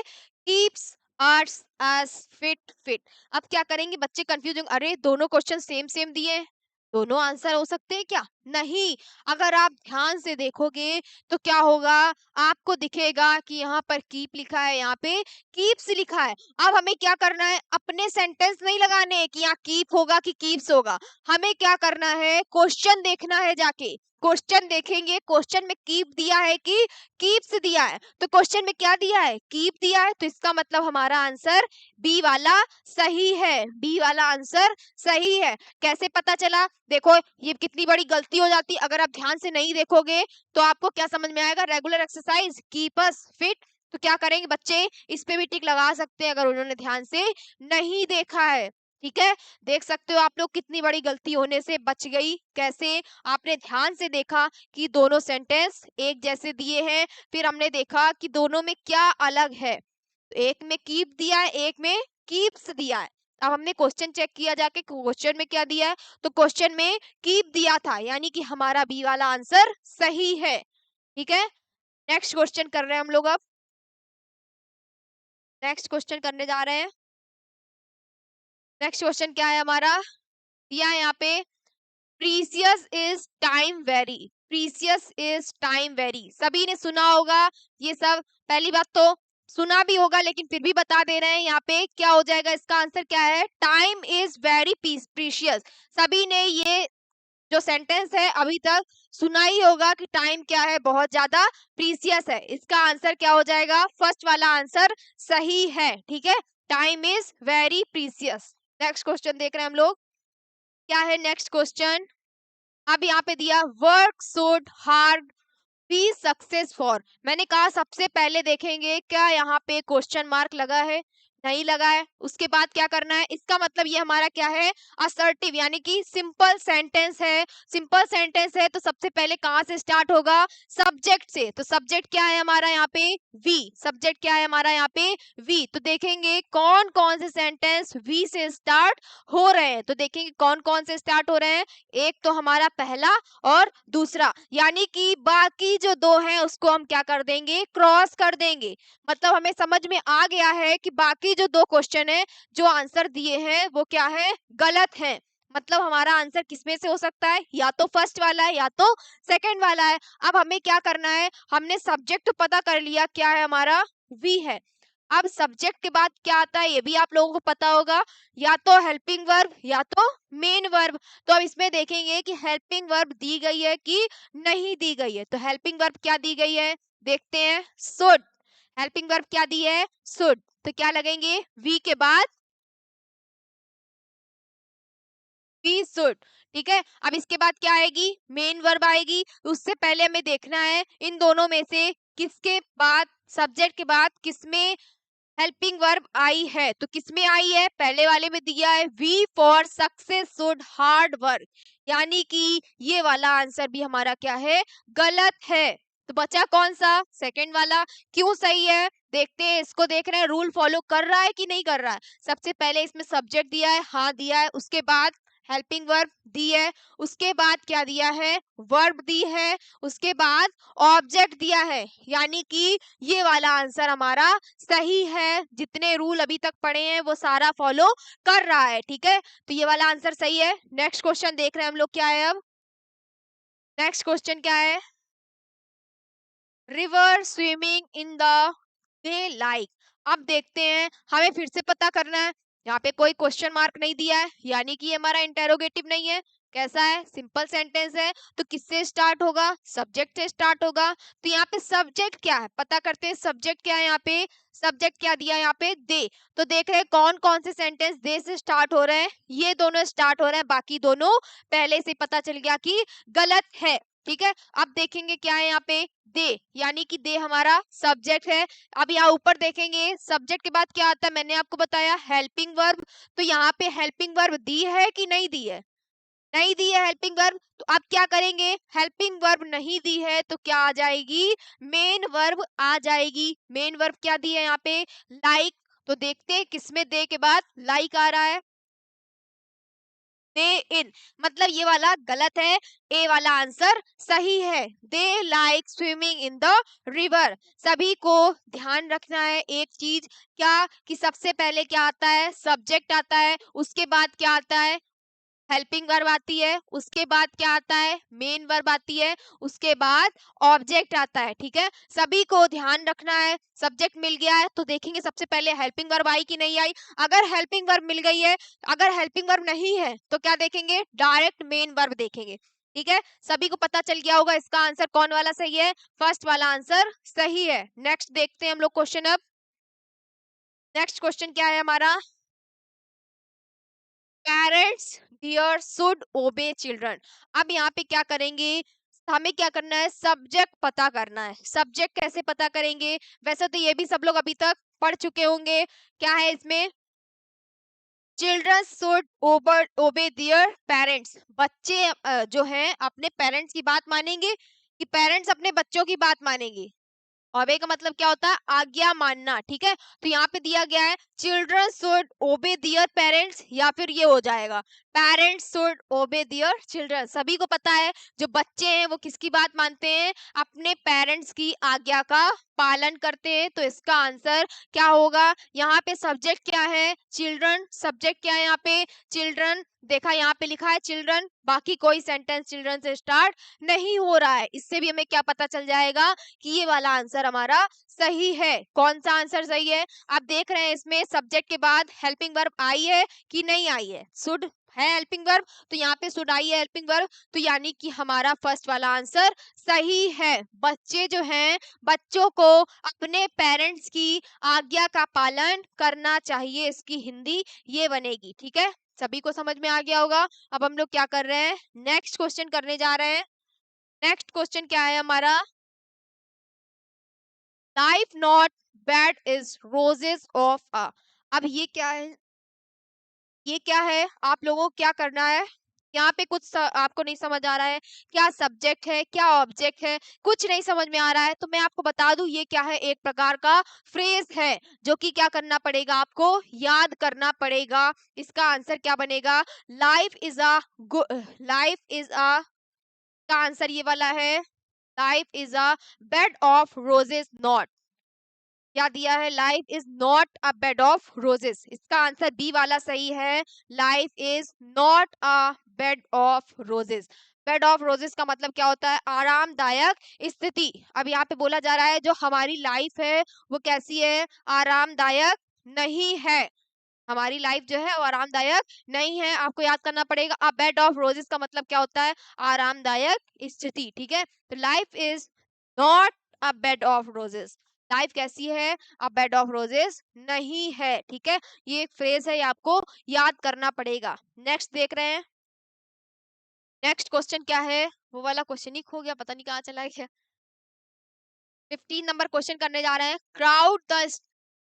keeps arts as fit fit. अब क्या करेंगे बच्चे कंफ्यूज होंगे, अरे दोनों क्वेश्चन सेम सेम दिए हैं, दोनों आंसर हो सकते हैं क्या? नहीं। अगर आप ध्यान से देखोगे तो क्या होगा, आपको दिखेगा कि यहाँ पर कीप लिखा है, यहाँ पे कीप्स लिखा है। अब हमें क्या करना है, अपने सेंटेंस नहीं लगाने हैं कि यहाँ कीप होगा कि कीप्स होगा। हमें क्या करना है, क्वेश्चन देखना है, जाके क्वेश्चन देखेंगे, क्वेश्चन में कीप दिया है कि कीप्स दिया है। तो क्वेश्चन में क्या दिया है, कीप दिया है, तो इसका मतलब हमारा आंसर बी वाला सही है, बी वाला आंसर सही है। कैसे पता चला, देखो ये कितनी बड़ी गलती हो जाती, अगर आप ध्यान से नहीं देखोगे तो आपको क्या समझ में आएगा, regular exercise keep us fit. तो क्या करेंगे बच्चे, इस पे भी टिक लगा सकते हैं अगर उन्होंने ध्यान से नहीं देखा है। ठीक है, देख सकते हो आप लोग कितनी बड़ी गलती होने से बच गई, कैसे आपने ध्यान से देखा कि दोनों सेंटेंस एक जैसे दिए हैं, फिर हमने देखा कि दोनों में क्या अलग है, एक में कीप दिया है, एक में कीप्स दिया है। अब हमने क्वेश्चन चेक किया जाके, क्वेश्चन में क्या दिया है, तो क्वेश्चन में कीप दिया था, यानी कि हमारा बी वाला आंसर सही है। ठीक है, नेक्स्ट क्वेश्चन कर रहे हैं हम लोग। अब नेक्स्ट क्वेश्चन करने जा रहे हैं। नेक्स्ट क्वेश्चन क्या है हमारा, दिया है यहाँ पे, precious is time very, precious is time very. सभी ने सुना होगा ये सब, पहली बात तो सुना भी होगा, लेकिन फिर भी बता दे रहे हैं, यहाँ पे क्या हो जाएगा, इसका आंसर क्या है, टाइम इज वेरी प्रीशियस। सभी ने ये जो सेंटेंस है अभी तक सुना ही होगा कि टाइम क्या है, बहुत ज्यादा प्रीसियस है। इसका आंसर क्या हो जाएगा, फर्स्ट वाला आंसर सही है। ठीक है, time is very precious. Next question देख रहे हैं हम लोग, क्या है नेक्स्ट क्वेश्चन। अब यहाँ पे दिया, work should hard B success for. मैंने कहा सबसे पहले देखेंगे क्या यहाँ पे क्वेश्चन मार्क लगा है, नहीं लगा है। उसके बाद क्या करना है, इसका मतलब ये हमारा क्या है, असर्टिव, यानी कि सिंपल सेंटेंस है। सिंपल सेंटेंस है तो सबसे पहले कहाँ से स्टार्ट होगा, सब्जेक्ट से। तो सब्जेक्ट क्या है हमारा यहाँ पे, वी। सब्जेक्ट क्या है हमारा यहाँ पे, वी। तो देखेंगे कौन कौन से सेंटेंस वी से स्टार्ट हो रहे हैं, तो देखेंगे कौन कौन से स्टार्ट हो रहे हैं। एक तो हमारा पहला और दूसरा, यानी कि बाकी जो दो हैं उसको हम क्या कर देंगे, क्रॉस कर देंगे। मतलब हमें समझ में आ गया है कि बाकी जो दो क्वेश्चन है, जो आंसर दिए हैं वो क्या है, गलत है। मतलब हमारा आंसर किसमें से हो सकता है, या तो फर्स्ट वाला है या तो सेकंड वाला है। अब हमें क्या करना है, हमने सब्जेक्ट पता कर लिया क्या है हमारा, वी है। अब सब्जेक्ट के बाद क्या आता है ये भी आप लोगों को पता होगा, या तो हेल्पिंग वर्ब या तो मेन वर्ब। तो अब इसमें देखेंगे कि हेल्पिंग वर्ब दी गई है कि नहीं दी गई है। तो हेल्पिंग वर्ब क्या दी गई है, देखते हैं, शुड। हेल्पिंग वर्ब क्या दी है, शुड। तो क्या लगेंगे, वी के बाद वी शुड। ठीक है, अब इसके बाद क्या आएगी, मेन वर्ब आएगी। उससे पहले हमें देखना है इन दोनों में से किसके बाद, सब्जेक्ट के बाद किसमें हेल्पिंग वर्ब आई है। तो किसमें आई है, पहले वाले में दिया है, we for success should hard work, यानी कि ये वाला आंसर भी हमारा क्या है, गलत है। तो बचा कौन सा, सेकंड वाला। क्यों सही है, देखते हैं, इसको देख रहे हैं रूल फॉलो कर रहा है कि नहीं कर रहा है। सबसे पहले इसमें सब्जेक्ट दिया है, हाँ दिया है, उसके बाद हेल्पिंग वर्ब दी है, उसके बाद क्या दिया है, वर्ब दी है, उसके बाद ऑब्जेक्ट दिया है, यानी कि ये वाला आंसर हमारा सही है। जितने रूल अभी तक पढ़े हैं वो सारा फॉलो कर रहा है। ठीक है, तो ये वाला आंसर सही है। नेक्स्ट क्वेश्चन देख रहे हैं हम लोग, क्या है अब, नेक्स्ट क्वेश्चन क्या है, river swimming in the day like. अब देखते हैं, हमें फिर से पता करना है, यहाँ पे कोई क्वेश्चन मार्क नहीं दिया है, यानी कि ये हमारा इंटेरोगेटिव नहीं है। कैसा है, सिंपल सेंटेंस है, तो किससे स्टार्ट होगा, सब्जेक्ट से स्टार्ट होगा। तो यहाँ पे सब्जेक्ट क्या है, पता करते हैं, सब्जेक्ट क्या है यहाँ पे, सब्जेक्ट क्या दिया है यहाँ पे, दे। तो देख रहे हैं कौन कौन से सेंटेंस दे से स्टार्ट हो रहे हैं, ये दोनों स्टार्ट हो रहे हैं, बाकी दोनों पहले से पता चल गया कि गलत है। ठीक है, अब देखेंगे क्या है यहाँ पे, दे, यानी कि दे हमारा सब्जेक्ट है। अब यहाँ ऊपर देखेंगे सब्जेक्ट के बाद क्या आता है, मैंने आपको बताया हेल्पिंग वर्ब। तो यहाँ पे हेल्पिंग वर्ब दी है कि नहीं दी है, नहीं दी है हेल्पिंग वर्ब। तो अब क्या करेंगे, हेल्पिंग वर्ब नहीं दी है तो क्या आ जाएगी, मेन वर्ब आ जाएगी। मेन वर्ब क्या दी है यहाँ पे, लाइक। तो देखते हैं किसमें दे के बाद लाइक आ रहा है। दे इन, मतलब ये वाला गलत है, ए वाला आंसर सही है। They like swimming in the river. सभी को ध्यान रखना है एक चीज, क्या कि सबसे पहले क्या आता है, सब्जेक्ट आता है, उसके बाद क्या आता है, हेल्पिंग वर्ब आती है, उसके बाद क्या आता है, मेन वर्ब आती है, उसके बाद ऑब्जेक्ट आता है। ठीक है, सभी को ध्यान रखना है। सब्जेक्ट मिल गया है तो देखेंगे सबसे पहले हेल्पिंग वर्ब आई कि नहीं आई। अगर हेल्पिंग वर्ब मिल गई है, अगर हेल्पिंग वर्ब नहीं है तो क्या देखेंगे, डायरेक्ट मेन वर्ब देखेंगे। ठीक है, सभी को पता चल गया होगा इसका आंसर कौन वाला सही है, फर्स्ट वाला आंसर सही है। नेक्स्ट देखते हैं हम लोग क्वेश्चन। अब नेक्स्ट क्वेश्चन क्या है हमारा, parents dear should obey children. अब यहाँ पे क्या करेंगे, हमें क्या करना है, सब्जेक्ट पता करना है। सब्जेक्ट कैसे पता करेंगे, वैसे तो ये भी सब लोग अभी तक पढ़ चुके होंगे। क्या है इसमें, चिल्ड्रन शुड ओबे दियर पेरेंट्स। बच्चे जो हैं अपने पेरेंट्स की बात मानेंगे कि पेरेंट्स अपने बच्चों की बात मानेंगे। ओबे का मतलब क्या होता है, आज्ञा मानना। ठीक है, तो यहाँ पे दिया गया है चिल्ड्रन शुड ओबे दियर पेरेंट्स, या फिर ये हो जाएगा पेरेंट्स शुड ओबे दियर चिल्ड्रन। सभी को पता है जो बच्चे हैं वो किसकी बात मानते हैं, अपने पेरेंट्स की आज्ञा का पालन करते हैं। तो इसका आंसर क्या होगा, यहाँ पे सब्जेक्ट क्या है, चिल्ड्रन। सब्जेक्ट क्या है यहाँ पे, चिल्ड्रन। देखा यहाँ पे लिखा है चिल्ड्रन, बाकी कोई सेंटेंस चिल्ड्रन से स्टार्ट नहीं हो रहा है। इससे भी हमें क्या पता चल जाएगा कि ये वाला आंसर हमारा सही है। कौन सा आंसर सही है, आप देख रहे हैं इसमें सब्जेक्ट के बाद हेल्पिंग वर्ब आई है कि नहीं आई है, शुड है हेल्पिंग वर्ब, तो यहाँ पे शुड आई है हेल्पिंग वर्ब, तो यानी कि हमारा फर्स्ट वाला आंसर सही है। बच्चे जो हैं, बच्चों को अपने पेरेंट्स की आज्ञा का पालन करना चाहिए, इसकी हिंदी ये बनेगी। ठीक है, सभी को समझ में आ गया होगा। अब हम लोग क्या कर रहे हैं, नेक्स्ट क्वेश्चन करने जा रहे हैं। नेक्स्ट क्वेश्चन क्या है हमारा, life not bad is roses of a. अब ये क्या है, ये क्या है, आप लोगों को क्या करना है, यहाँ पे कुछ आपको नहीं समझ आ रहा है, क्या सब्जेक्ट है क्या ऑब्जेक्ट है, कुछ नहीं समझ में आ रहा है, तो मैं आपको बता दूं ये क्या है, एक प्रकार का फ्रेज है जो कि क्या करना पड़ेगा, आपको याद करना पड़ेगा। इसका आंसर क्या बनेगा, life is a life is a, का आंसर ये वाला है, life is a bed of roses not. क्या दिया है, life is not a bed of roses. इसका आंसर बी वाला सही है, life is not a bed of roses. Bed of roses का मतलब क्या होता है, आरामदायक स्थिति। अब यहाँ पे बोला जा रहा है जो हमारी लाइफ है वो कैसी है, आरामदायक नहीं है। हमारी लाइफ जो है वो आरामदायक नहीं है, आपको याद करना पड़ेगा। अब बेड ऑफ रोजेस का मतलब क्या होता है, आरामदायक स्थिति। ठीक है, तो life is not a bed of roses, life कैसी है, अ बेड ऑफ रोजेस नहीं है। ठीक है, ये एक फ्रेज है, ये आपको याद करना पड़ेगा। नेक्स्ट देख रहे हैं, नेक्स्ट क्वेश्चन क्या है, वो वाला क्वेश्चन ही खो गया, पता नहीं कहाँ चला गया। 15 नंबर क्वेश्चन करने जा रहे हैं, crowd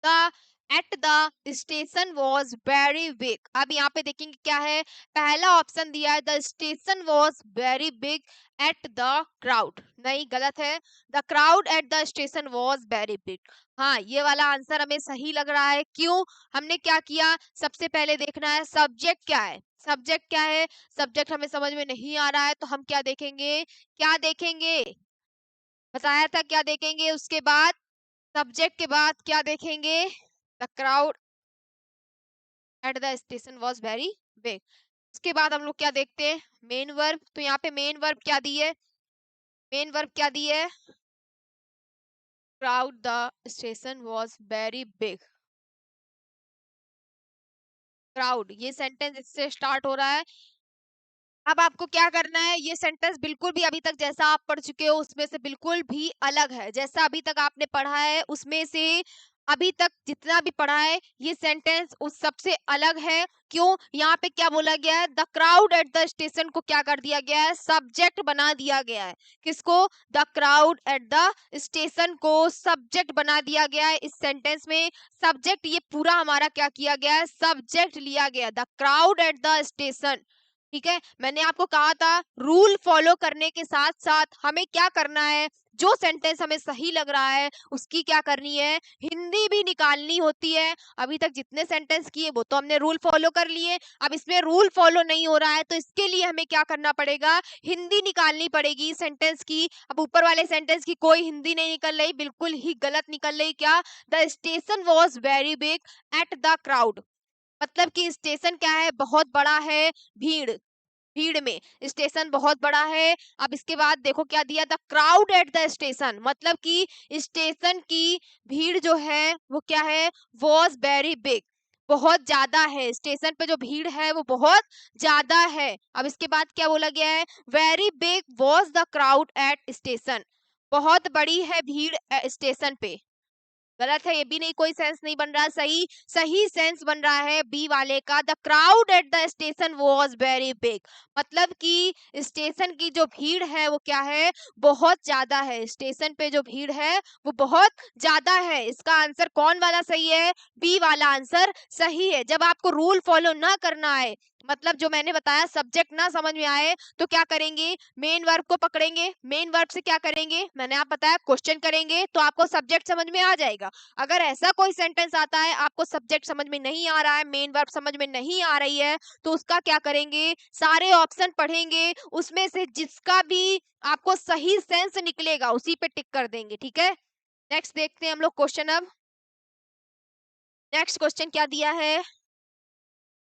the at the station was very big. अब यहाँ पे देखेंगे क्या है, पहला ऑप्शन दिया है the station was very big at the crowd, नहीं गलत है, the crowd at the station was very big. हाँ, ये वाला आंसर हमें सही लग रहा है। क्यों, हमने क्या किया, सबसे पहले देखना है सब्जेक्ट क्या है, सब्जेक्ट क्या है, सब्जेक्ट हमें समझ में नहीं आ रहा है तो हम क्या देखेंगे, क्या देखेंगे, बताया था क्या देखेंगे, उसके बाद सब्जेक्ट के बाद क्या देखेंगे, the crowd at the station was very big. उसके बाद हम लोग क्या देखते हैं, मेन वर्ब। तो यहाँ पे मेन वर्ब क्या दी है, मेन वर्ब क्या दी है, crowd the station was very big. Crowd, ये सेंटेंस इससे स्टार्ट हो रहा है। अब आपको क्या करना है, ये सेंटेंस बिल्कुल भी अभी तक जैसा आप पढ़ चुके हो उसमें से बिल्कुल भी अलग है। जैसा अभी तक आपने पढ़ा है उसमें से अभी तक जितना भी पढ़ा है ये सेंटेंस उस सबसे अलग है। क्यों, यहाँ पे क्या बोला गया है, the crowd at the station को क्या कर दिया गया है, सब्जेक्ट बना दिया गया है। किसको, the crowd at the station को सब्जेक्ट बना दिया गया है इस सेंटेंस में। सब्जेक्ट ये पूरा हमारा क्या किया गया है, सब्जेक्ट लिया गया, the crowd at the station. ठीक है, मैंने आपको कहा था रूल फॉलो करने के साथ साथ हमें क्या करना है, जो सेंटेंस हमें सही लग रहा है उसकी क्या करनी है, हिंदी भी निकालनी होती है। अभी तक जितने सेंटेंस किए वो तो हमने रूल फॉलो कर लिए, अब इसमें रूल फॉलो नहीं हो रहा है तो इसके लिए हमें क्या करना पड़ेगा, हिंदी निकालनी पड़ेगी सेंटेंस की। अब ऊपर वाले सेंटेंस की कोई हिंदी नहीं निकल रही, बिल्कुल ही गलत निकल रही। क्या, the station was very big at the crowd, मतलब कि स्टेशन क्या है, बहुत बड़ा है भीड़, भीड़ में स्टेशन बहुत बड़ा है। अब इसके बाद देखो क्या दिया, the crowd at the station, मतलब कि स्टेशन की भीड़ जो है वो क्या है, वॉज वेरी बिग, बहुत ज्यादा है, स्टेशन पे जो भीड़ है वो बहुत ज्यादा है। अब इसके बाद क्या बोला गया है, very big was the crowd at station, बहुत बड़ी है भीड़ स्टेशन पे। गलत है, ये भी नहीं, कोई सेंस नहीं बन रहा। सही, सही सेंस बन रहा है बी वाले का, the crowd at the station was very big, मतलब कि स्टेशन की जो भीड़ है वो क्या है, बहुत ज्यादा है, स्टेशन पे जो भीड़ है वो बहुत ज्यादा है। इसका आंसर कौन वाला सही है, बी वाला आंसर सही है। जब आपको रूल फॉलो ना करना है, मतलब जो मैंने बताया सब्जेक्ट ना समझ में आए, तो क्या करेंगे, मेन वर्ब को पकड़ेंगे, मेन वर्ब से क्या करेंगे, मैंने आप बताया क्वेश्चन करेंगे तो आपको सब्जेक्ट समझ में आ जाएगा। अगर ऐसा कोई सेंटेंस आता है आपको सब्जेक्ट समझ में नहीं आ रहा है, मेन वर्ब समझ में नहीं आ रही है, तो उसका क्या करेंगे, सारे ऑप्शन पढ़ेंगे, उसमें से जिसका भी आपको सही सेंस निकलेगा उसी पे टिक कर देंगे। ठीक है, नेक्स्ट देखते हैं हम लोग क्वेश्चन। अब नेक्स्ट क्वेश्चन क्या दिया है,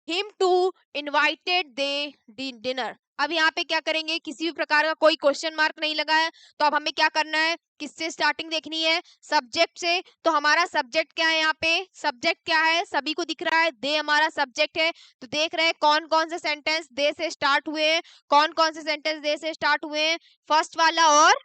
him to invited they dinner. अब यहाँ पे क्या करेंगे, किसी भी प्रकार का कोई क्वेश्चन मार्क नहीं लगा है, तो अब हमें क्या करना है, किससे स्टार्टिंग देखनी है, सब्जेक्ट से। तो हमारा सब्जेक्ट क्या है, यहाँ पे सब्जेक्ट क्या है, सभी को दिख रहा है, दे हमारा सब्जेक्ट है। तो देख रहे हैं कौन कौन से सेंटेंस दे से स्टार्ट हुए हैं, कौन कौन से सेंटेंस दे से स्टार्ट हुए हैं, फर्स्ट वाला और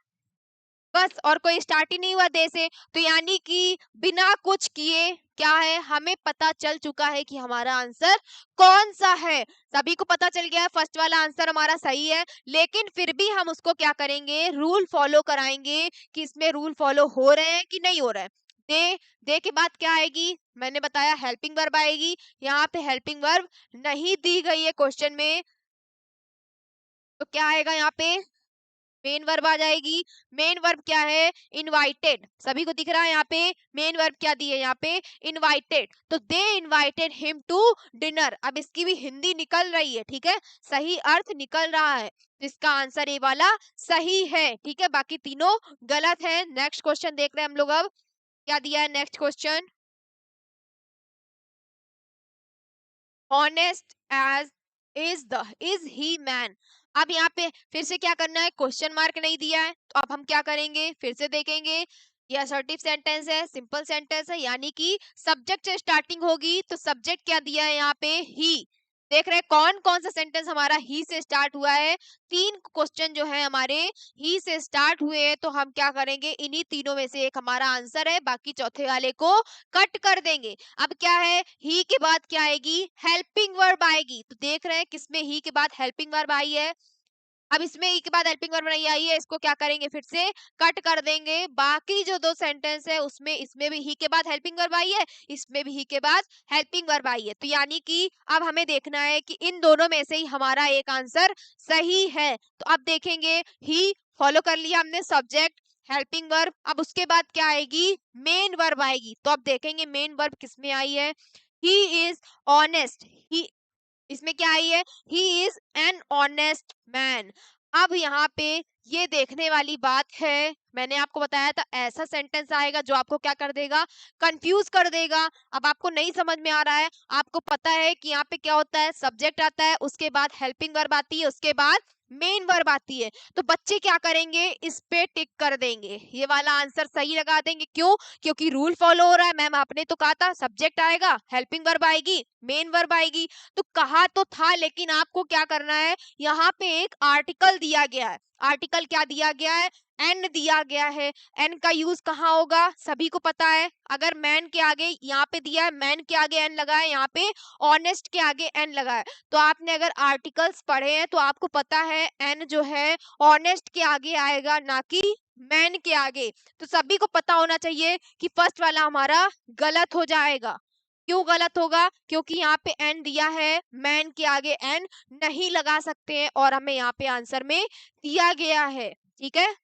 बस, और कोई स्टार्ट ही नहीं हुआ दे से। तो यानी कि बिना कुछ किए क्या है, हमें पता चल चुका है कि हमारा आंसर कौन सा है। सभी को पता चल गया है फर्स्ट वाला आंसर हमारा सही है, लेकिन फिर भी हम उसको क्या करेंगे, रूल फॉलो कराएंगे कि इसमें रूल फॉलो हो रहे हैं कि नहीं हो रहे हैं। दे, दे के बाद क्या आएगी, मैंने बताया हेल्पिंग वर्ब आएगी। यहाँ पे हेल्पिंग वर्ब नहीं दी गई है क्वेश्चन में, तो क्या आएगा यहाँ पे, मेन वर्ब आ जाएगी। मेन वर्ब क्या है, इनवाइटेड, सभी को दिख रहा है यहाँ पे मेन वर्ब क्या दी है, यहाँ पे इनवाइटेड। तो they invited him to dinner, अब इसकी भी हिंदी निकल रही है, ठीक है, सही अर्थ निकल रहा है, तो इसका आंसर ए वाला सही है। ठीक है, बाकी तीनों गलत है। नेक्स्ट क्वेश्चन देख रहे हैं हम लोग। अब क्या दिया है next question, honest as is he man. अब यहाँ पे फिर से क्या करना है, क्वेश्चन मार्क नहीं दिया है, तो अब हम क्या करेंगे, फिर से देखेंगे। ये असर्टिव सेंटेंस है, सिंपल सेंटेंस है, यानी कि सब्जेक्ट से स्टार्टिंग होगी, तो सब्जेक्ट क्या दिया है यहाँ पे, ही। देख रहे हैं कौन कौन सा सेंटेंस हमारा ही से स्टार्ट हुआ है, तीन क्वेश्चन जो है हमारे ही से स्टार्ट हुए हैं, तो हम क्या करेंगे, इन्हीं तीनों में से एक हमारा आंसर है, बाकी चौथे वाले को कट कर देंगे। अब क्या है, ही के बाद क्या आएगी, हेल्पिंग वर्ब आएगी। तो देख रहे हैं किसमें ही के बाद हेल्पिंग वर्ब आई है, अब इसमें ही के बाद हेल्पिंग वर्ब नहीं आई है, इसको क्या करेंगे, फिर से कट कर देंगे। बाकी जो दो सेंटेंस है उसमें, इसमें भी ही के बाद हेल्पिंग वर्ब आई है, इसमें भी ही के बाद हेल्पिंग वर्ब आई है, तो यानी कि अब हमें देखना है कि इन दोनों में से ही हमारा एक आंसर सही है। तो अब देखेंगे, ही फॉलो कर लिया हमने, सब्जेक्ट हेल्पिंग वर्ब, अब उसके बाद क्या आएगी, मेन वर्ब आएगी। तो अब देखेंगे मेन वर्ब किसमें आई है, ही इज ऑनेस्ट, ही इसमें क्या आई है, he is an honest man. अब यहाँ पे ये देखने वाली बात है, मैंने आपको बताया था ऐसा सेंटेंस आएगा जो आपको क्या कर देगा, कंफ्यूज कर देगा। अब आपको नहीं समझ में आ रहा है, आपको पता है कि यहाँ पे क्या होता है, सब्जेक्ट आता है, उसके बाद हेल्पिंग वर्ब आती है, उसके बाद मेन वर्ब आती है, तो बच्चे क्या करेंगे, इस पे टिक कर देंगे, ये वाला आंसर सही लगा देंगे। क्यों, क्योंकि रूल फॉलो हो रहा है। मैम आपने तो कहा था सब्जेक्ट आएगा, हेल्पिंग वर्ब आएगी, मेन वर्ब आएगी, तो कहा तो था, लेकिन आपको क्या करना है, यहाँ पे एक आर्टिकल दिया गया है। आर्टिकल क्या दिया गया है, एन दिया गया है। एन का यूज कहाँ होगा, सभी को पता है, अगर मैन के आगे यहाँ पे दिया है, मैन के आगे एन लगा है, यहाँ पे ऑनेस्ट के आगे एन लगा है, तो आपने अगर आर्टिकल्स पढ़े हैं तो आपको पता है एन जो है ऑनेस्ट के आगे आएगा, ना कि मैन के आगे। तो सभी को पता होना चाहिए कि फर्स्ट वाला हमारा गलत हो जाएगा। क्यों गलत होगा, क्योंकि यहाँ पे एन दिया है, मैन के आगे एन नहीं लगा सकते हैं, और हमें यहाँ पे आंसर में दिया गया है। ठीक है,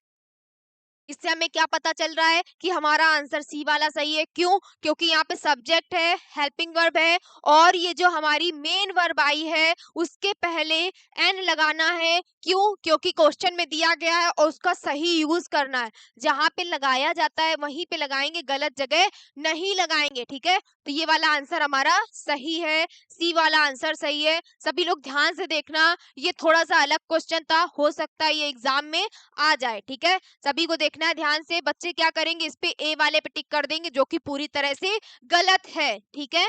इससे हमें क्या पता चल रहा है कि हमारा आंसर सी वाला सही है। क्यों? क्योंकि यहाँ पे सब्जेक्ट है, हेल्पिंग वर्ब है और ये जो हमारी मेन वर्ब आई है उसके पहले एन लगाना है। क्यों? क्योंकि क्वेश्चन में दिया गया है और उसका सही यूज करना है। जहां पे लगाया जाता है वहीं पे लगाएंगे, गलत जगह नहीं लगाएंगे। ठीक है, तो ये वाला आंसर हमारा सही है, सी वाला आंसर सही है। सभी लोग ध्यान से देखना, ये थोड़ा सा अलग क्वेश्चन था, हो सकता है ये एग्जाम में आ जाए। ठीक है, सभी को देखना है ध्यान से। बच्चे क्या करेंगे, इस पे ए वाले पे टिक कर देंगे जो कि पूरी तरह से गलत है। ठीक है,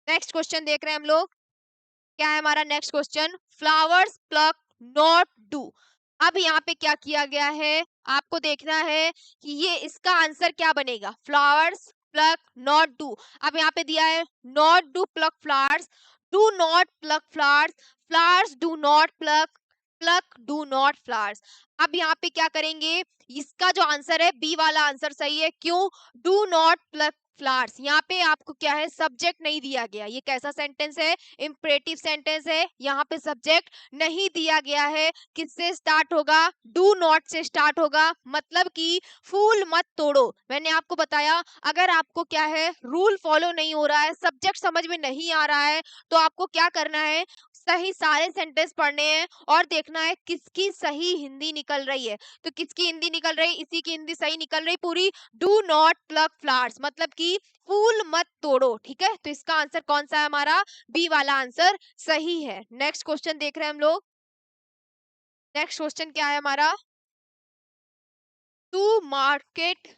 नेक्स्ट क्वेश्चन देख रहे हैं हम लोग। क्या है हमारा next question? Flowers pluck not do. अब यहाँ पे क्या किया गया है, आपको देखना है कि ये इसका आंसर क्या बनेगा। Flowers pluck not do. अब यहाँ पे दिया है not do pluck flowers, do not pluck flowers, flowers do not pluck, pluck do not flowers. अब यहाँ पे क्या करेंगे, इसका जो आंसर है बी वाला आंसर सही है। क्यों? डू नॉट प्लक फ्लावर्स, यहाँ पे आपको क्या है, सब्जेक्ट नहीं दिया गया। ये कैसा सेंटेंस है? इम्परेटिव सेंटेंस है। यहाँ पे सब्जेक्ट नहीं दिया गया है। किससे स्टार्ट होगा? डू नॉट से स्टार्ट होगा, मतलब कि फूल मत तोड़ो। मैंने आपको बताया अगर आपको क्या है, रूल फॉलो नहीं हो रहा है, सब्जेक्ट समझ में नहीं आ रहा है, तो आपको क्या करना है, सही सारे सेंटेंस पढ़ने हैं और देखना है किसकी सही हिंदी निकल रही है। तो किसकी हिंदी निकल रही, इसी की हिंदी सही निकल रही पूरी। डू नॉट प्लक फ्लावर्स मतलब कि फूल मत तोड़ो। ठीक है, तो इसका आंसर कौन सा है हमारा? बी वाला आंसर सही है। नेक्स्ट क्वेश्चन देख रहे हैं हम लोग। नेक्स्ट क्वेश्चन क्या है हमारा? To market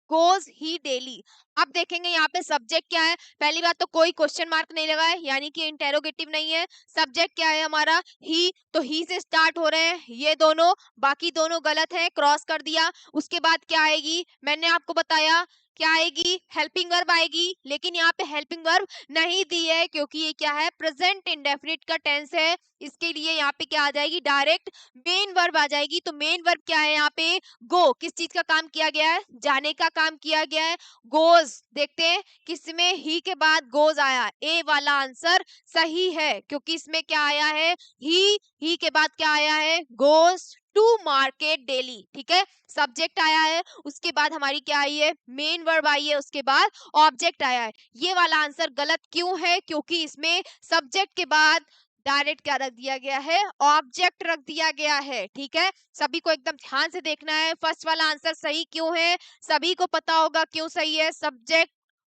goes he daily. अब देखेंगे यहाँ पे सब्जेक्ट क्या है। पहली बात तो कोई क्वेश्चन मार्क नहीं लगा है, यानी कि इंटेरोगेटिव नहीं है। सब्जेक्ट क्या है हमारा? ही, तो ही से स्टार्ट हो रहे हैं ये दोनों, बाकी दोनों गलत है, क्रॉस कर दिया। उसके बाद क्या आएगी, मैंने आपको बताया क्या आएगी, हेल्पिंग वर्ब आएगी। लेकिन यहाँ पे हेल्पिंग वर्ब नहीं दी है क्योंकि ये क्या है, प्रेजेंट इंडेफिनिट का टेंस है। इसके लिए यहाँ पे क्या आ जाएगी, डायरेक्ट मेन वर्ब आ जाएगी। तो मेन वर्ब क्या है यहाँ पे? गो। किस चीज का काम किया गया है? जाने का काम किया गया है। गोज, देखते हैं किसमें ही के बाद गोज आया। ए वाला आंसर सही है क्योंकि इसमें क्या आया है, ही के बाद क्या आया है, गोज टू मार्केट डेली। ठीक है, सब्जेक्ट आया है, उसके बाद हमारी क्या आई है, मेन वर्ब आई है, उसके बाद ऑब्जेक्ट आया है। ये वाला आंसर गलत क्यों है? क्योंकि इसमें सब्जेक्ट के बाद डायरेक्ट क्या रख दिया गया है, ऑब्जेक्ट रख दिया गया है। ठीक है, सभी को एकदम ध्यान से देखना है। फर्स्ट वाला आंसर सही क्यों है, सभी को पता होगा क्यों सही है। Subject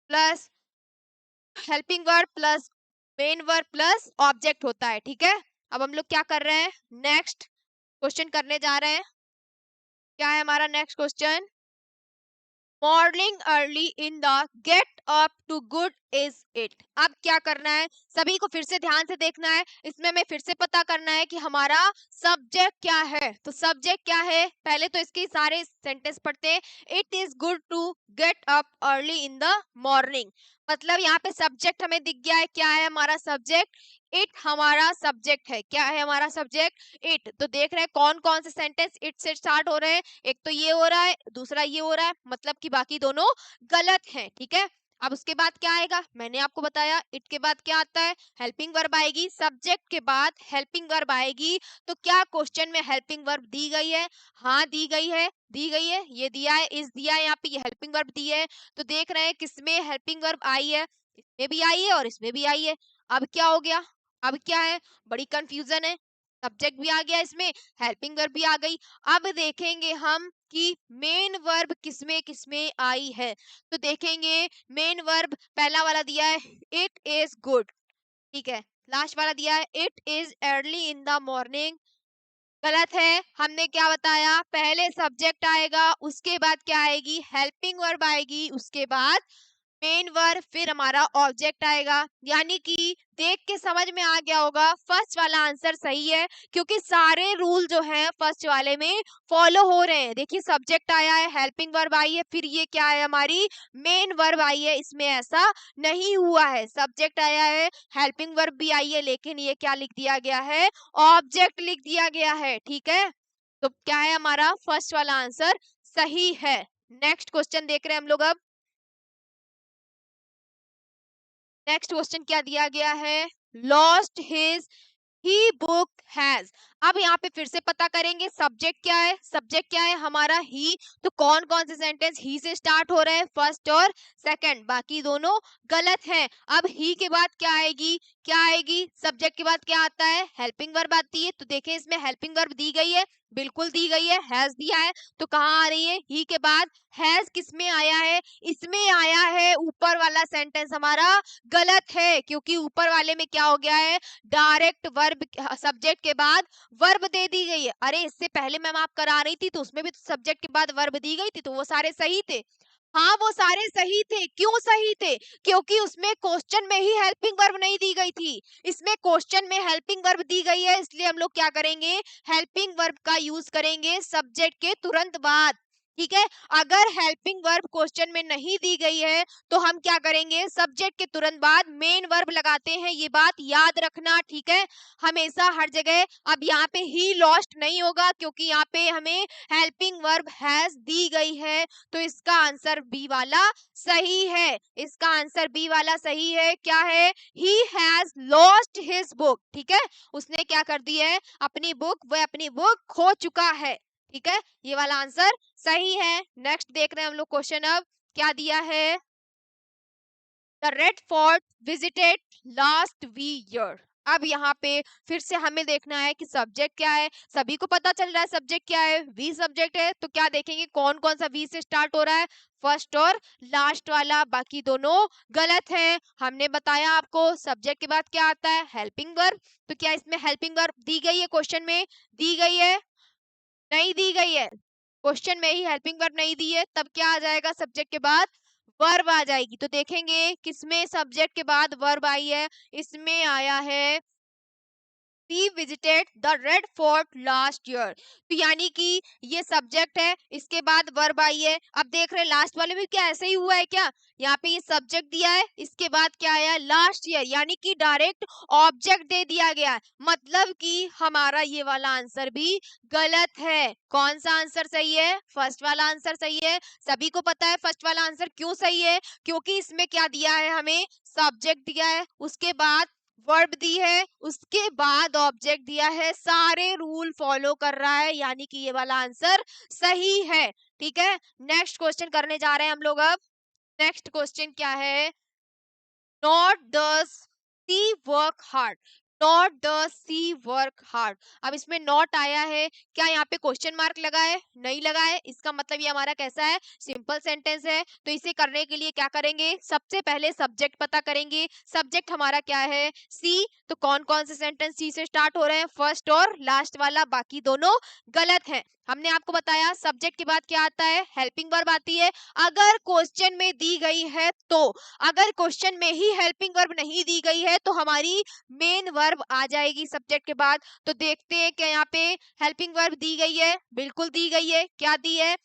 plus helping verb plus main verb plus object होता है। ठीक है, अब हम लोग क्या कर रहे हैं, नेक्स्ट क्वेश्चन करने जा रहे हैं। क्या है हमारा next question? Morning early in the get up to good is it. अब क्या करना है, सभी को फिर से ध्यान से देखना है। इसमें हमें फिर से पता करना है कि हमारा सब्जेक्ट क्या है। तो सब्जेक्ट क्या है, पहले तो इसके सारे सेंटेंस पढ़ते हैं। It is good to get up early in the morning, मतलब यहाँ पे सब्जेक्ट हमें दिख गया है। क्या है हमारा सब्जेक्ट? इट हमारा सब्जेक्ट है। क्या है हमारा सब्जेक्ट? इट। तो देख रहे हैं कौन कौन से सेंटेंस इट से स्टार्ट हो रहे हैं। एक तो ये हो रहा है, दूसरा ये हो रहा है, मतलब कि बाकी दोनों गलत हैं। ठीक है, अब उसके बाद क्या आएगा, मैंने आपको बताया इट के बाद क्या आता है, हेल्पिंग वर्ब आएगी। सब्जेक्ट के बाद हेल्पिंग वर्ब आएगी। तो क्या क्वेश्चन में हेल्पिंग वर्ब दी गई है? हाँ दी गई है, दी गई है, ये दिया है, इस दिया है, यहाँ पे ये हेल्पिंग वर्ब दी है। तो देख रहे हैं किसमें हेल्पिंग वर्ब आई है, इसमें भी आई है और इसमें भी आई है। अब क्या हो गया, अब क्या है, बड़ी कंफ्यूजन है। सब्जेक्ट भी आ गया इसमें, हेल्पिंग वर्ब भी आ गई। अब देखेंगे हम कि मेन वर्ब किसमें किसमें आई है। तो देखेंगे मेन वर्ब पहला वाला दिया है इट इज गुड, ठीक है। लास्ट वाला दिया है it is early in the morning, गलत है। हमने क्या बताया, पहले सब्जेक्ट आएगा, उसके बाद क्या आएगी, हेल्पिंग वर्ब आएगी, उसके बाद मेन वर्ब, फिर हमारा ऑब्जेक्ट आएगा। यानी कि देख के समझ में आ गया होगा फर्स्ट वाला आंसर सही है क्योंकि सारे रूल जो हैं फर्स्ट वाले में फॉलो हो रहे हैं। देखिए सब्जेक्ट आया है, हेल्पिंग वर्ब आई है, फिर ये क्या है, हमारी मेन वर्ब आई है। इसमें ऐसा नहीं हुआ है, सब्जेक्ट आया है, हेल्पिंग वर्ब भी आई है, लेकिन ये क्या लिख दिया गया है, ऑब्जेक्ट लिख दिया गया है। ठीक है, तो क्या है हमारा फर्स्ट वाला आंसर सही है। नेक्स्ट क्वेश्चन देख रहे हैं हम लोग। अब नेक्स्ट क्वेश्चन क्या दिया गया है, lost his he book has. अब यहाँ पे फिर से पता करेंगे सब्जेक्ट क्या है, सब्जेक्ट क्या है हमारा ही। तो कौन कौन से सेंटेंस ही से स्टार्ट हो रहे हैं, फर्स्ट और सेकंड, बाकी दोनों गलत हैं। अब ही के बाद क्या आएगी, क्या आएगी, सब्जेक्ट के बाद क्या आता है, हेल्पिंग वर्ब आती है। तो देखें इसमें हेल्पिंग वर्ब दी गई है, बिल्कुल दी गई है, हैज दिया है। तो कहाँ आ रही है, ही के बाद हैज किसमें आया है, इसमें आया है। ऊपर वाला सेंटेंस हमारा गलत है, क्योंकि ऊपर वाले में क्या हो गया है, डायरेक्ट वर्ब सब्जेक्ट के बाद वर्ब दे दी गई है। अरे इससे पहले मैम आप करा रही थी तो उसमें भी तो सब्जेक्ट के बाद वर्ब दी गई थी, तो वो सारे सही थे। हाँ वो सारे सही थे, क्यों सही थे, क्योंकि उसमें क्वेश्चन में ही हेल्पिंग वर्ब नहीं दी गई थी। इसमें क्वेश्चन में हेल्पिंग वर्ब दी गई है, इसलिए हम लोग क्या करेंगे, हेल्पिंग वर्ब का यूज करेंगे सब्जेक्ट के तुरंत बाद। ठीक है, अगर हेल्पिंग वर्ब क्वेश्चन में नहीं दी गई है तो हम क्या करेंगे, सब्जेक्ट के तुरंत बाद मेन वर्ब लगाते हैं। ये बात याद रखना, ठीक है, हमेशा हर जगह। अब यहाँ पे ही लॉस्ट नहीं होगा, क्योंकि यहाँ पे हमें हेल्पिंग वर्ब हैज दी गई है। तो इसका आंसर बी वाला सही है, इसका आंसर बी वाला सही है। क्या है, he has lost his book. ठीक है, उसने क्या कर दी है, अपनी बुक, वह अपनी बुक खो चुका है। ठीक है, ये वाला आंसर सही है। नेक्स्ट देख रहे हैं हम लोग क्वेश्चन, अब क्या दिया है, the Red fort visited last year. अब यहाँ पे फिर से हमें देखना है कि सब्जेक्ट क्या है। सभी को पता चल रहा है सब्जेक्ट क्या है, वी सब्जेक्ट है। तो क्या देखेंगे, कौन कौन सा वी से स्टार्ट हो रहा है, फर्स्ट और लास्ट वाला, बाकी दोनों गलत है। हमने बताया आपको सब्जेक्ट के बाद क्या आता है, हेल्पिंग वर्ब। तो क्या इसमें हेल्पिंग वर्ब दी गई है, क्वेश्चन में दी गई है, नहीं दी गई है, क्वेश्चन में ही हेल्पिंग वर्ब नहीं दी है। तब क्या आ जाएगा, सब्जेक्ट के बाद वर्ब आ जाएगी। तो देखेंगे किसमें सब्जेक्ट के बाद वर्ब आई है, इसमें आया है we visited the Red Fort last year. तो यानी कि ये सब्जेक्ट है, इसके बाद वर्ब आई है। अब देख रहे हैं लास्ट वाले में क्या ऐसे ही हुआ है क्या, यहाँ पे ये सब्जेक्ट दिया है, इसके बाद क्या आया, लास्ट ईयर, यानी कि डायरेक्ट ऑब्जेक्ट दे दिया गया है। मतलब कि हमारा ये वाला आंसर भी गलत है। कौन सा आंसर सही है, फर्स्ट वाला आंसर सही है। सभी को पता है फर्स्ट वाला आंसर क्यों सही है, क्योंकि इसमें क्या दिया है, हमें सब्जेक्ट दिया है, उसके बाद वर्ब दी है, उसके बाद ऑब्जेक्ट दिया है, सारे रूल फॉलो कर रहा है, यानी कि ये वाला आंसर सही है। ठीक है, नेक्स्ट क्वेश्चन करने जा रहे हैं हम लोग। अब नेक्स्ट क्वेश्चन क्या है, not does she work hard, not does she work hard. अब इसमें नॉट आया है, क्या यहाँ पे क्वेश्चन मार्क लगा है, नहीं लगा है, इसका मतलब ये हमारा कैसा है, सिंपल सेंटेंस है। तो इसे करने के लिए क्या करेंगे, सबसे पहले सब्जेक्ट पता करेंगे। सब्जेक्ट हमारा क्या है, सी। तो कौन कौन से सेंटेंस सी से स्टार्ट हो रहे हैं, फर्स्ट और लास्ट वाला, बाकी दोनों गलत है। हमने आपको बताया सब्जेक्ट के बाद क्या आता है, हेल्पिंग वर्ब आती है, अगर क्वेश्चन में दी गई है तो। अगर क्वेश्चन में ही हेल्पिंग वर्ब नहीं दी गई है तो हमारी मेन वर्ब आ जाएगी सब्जेक्ट के बाद। तो देखते हैं क्या यहाँ पे हेल्पिंग वर्ब दी गई है, बिल्कुल दी गई है। क्या दी है,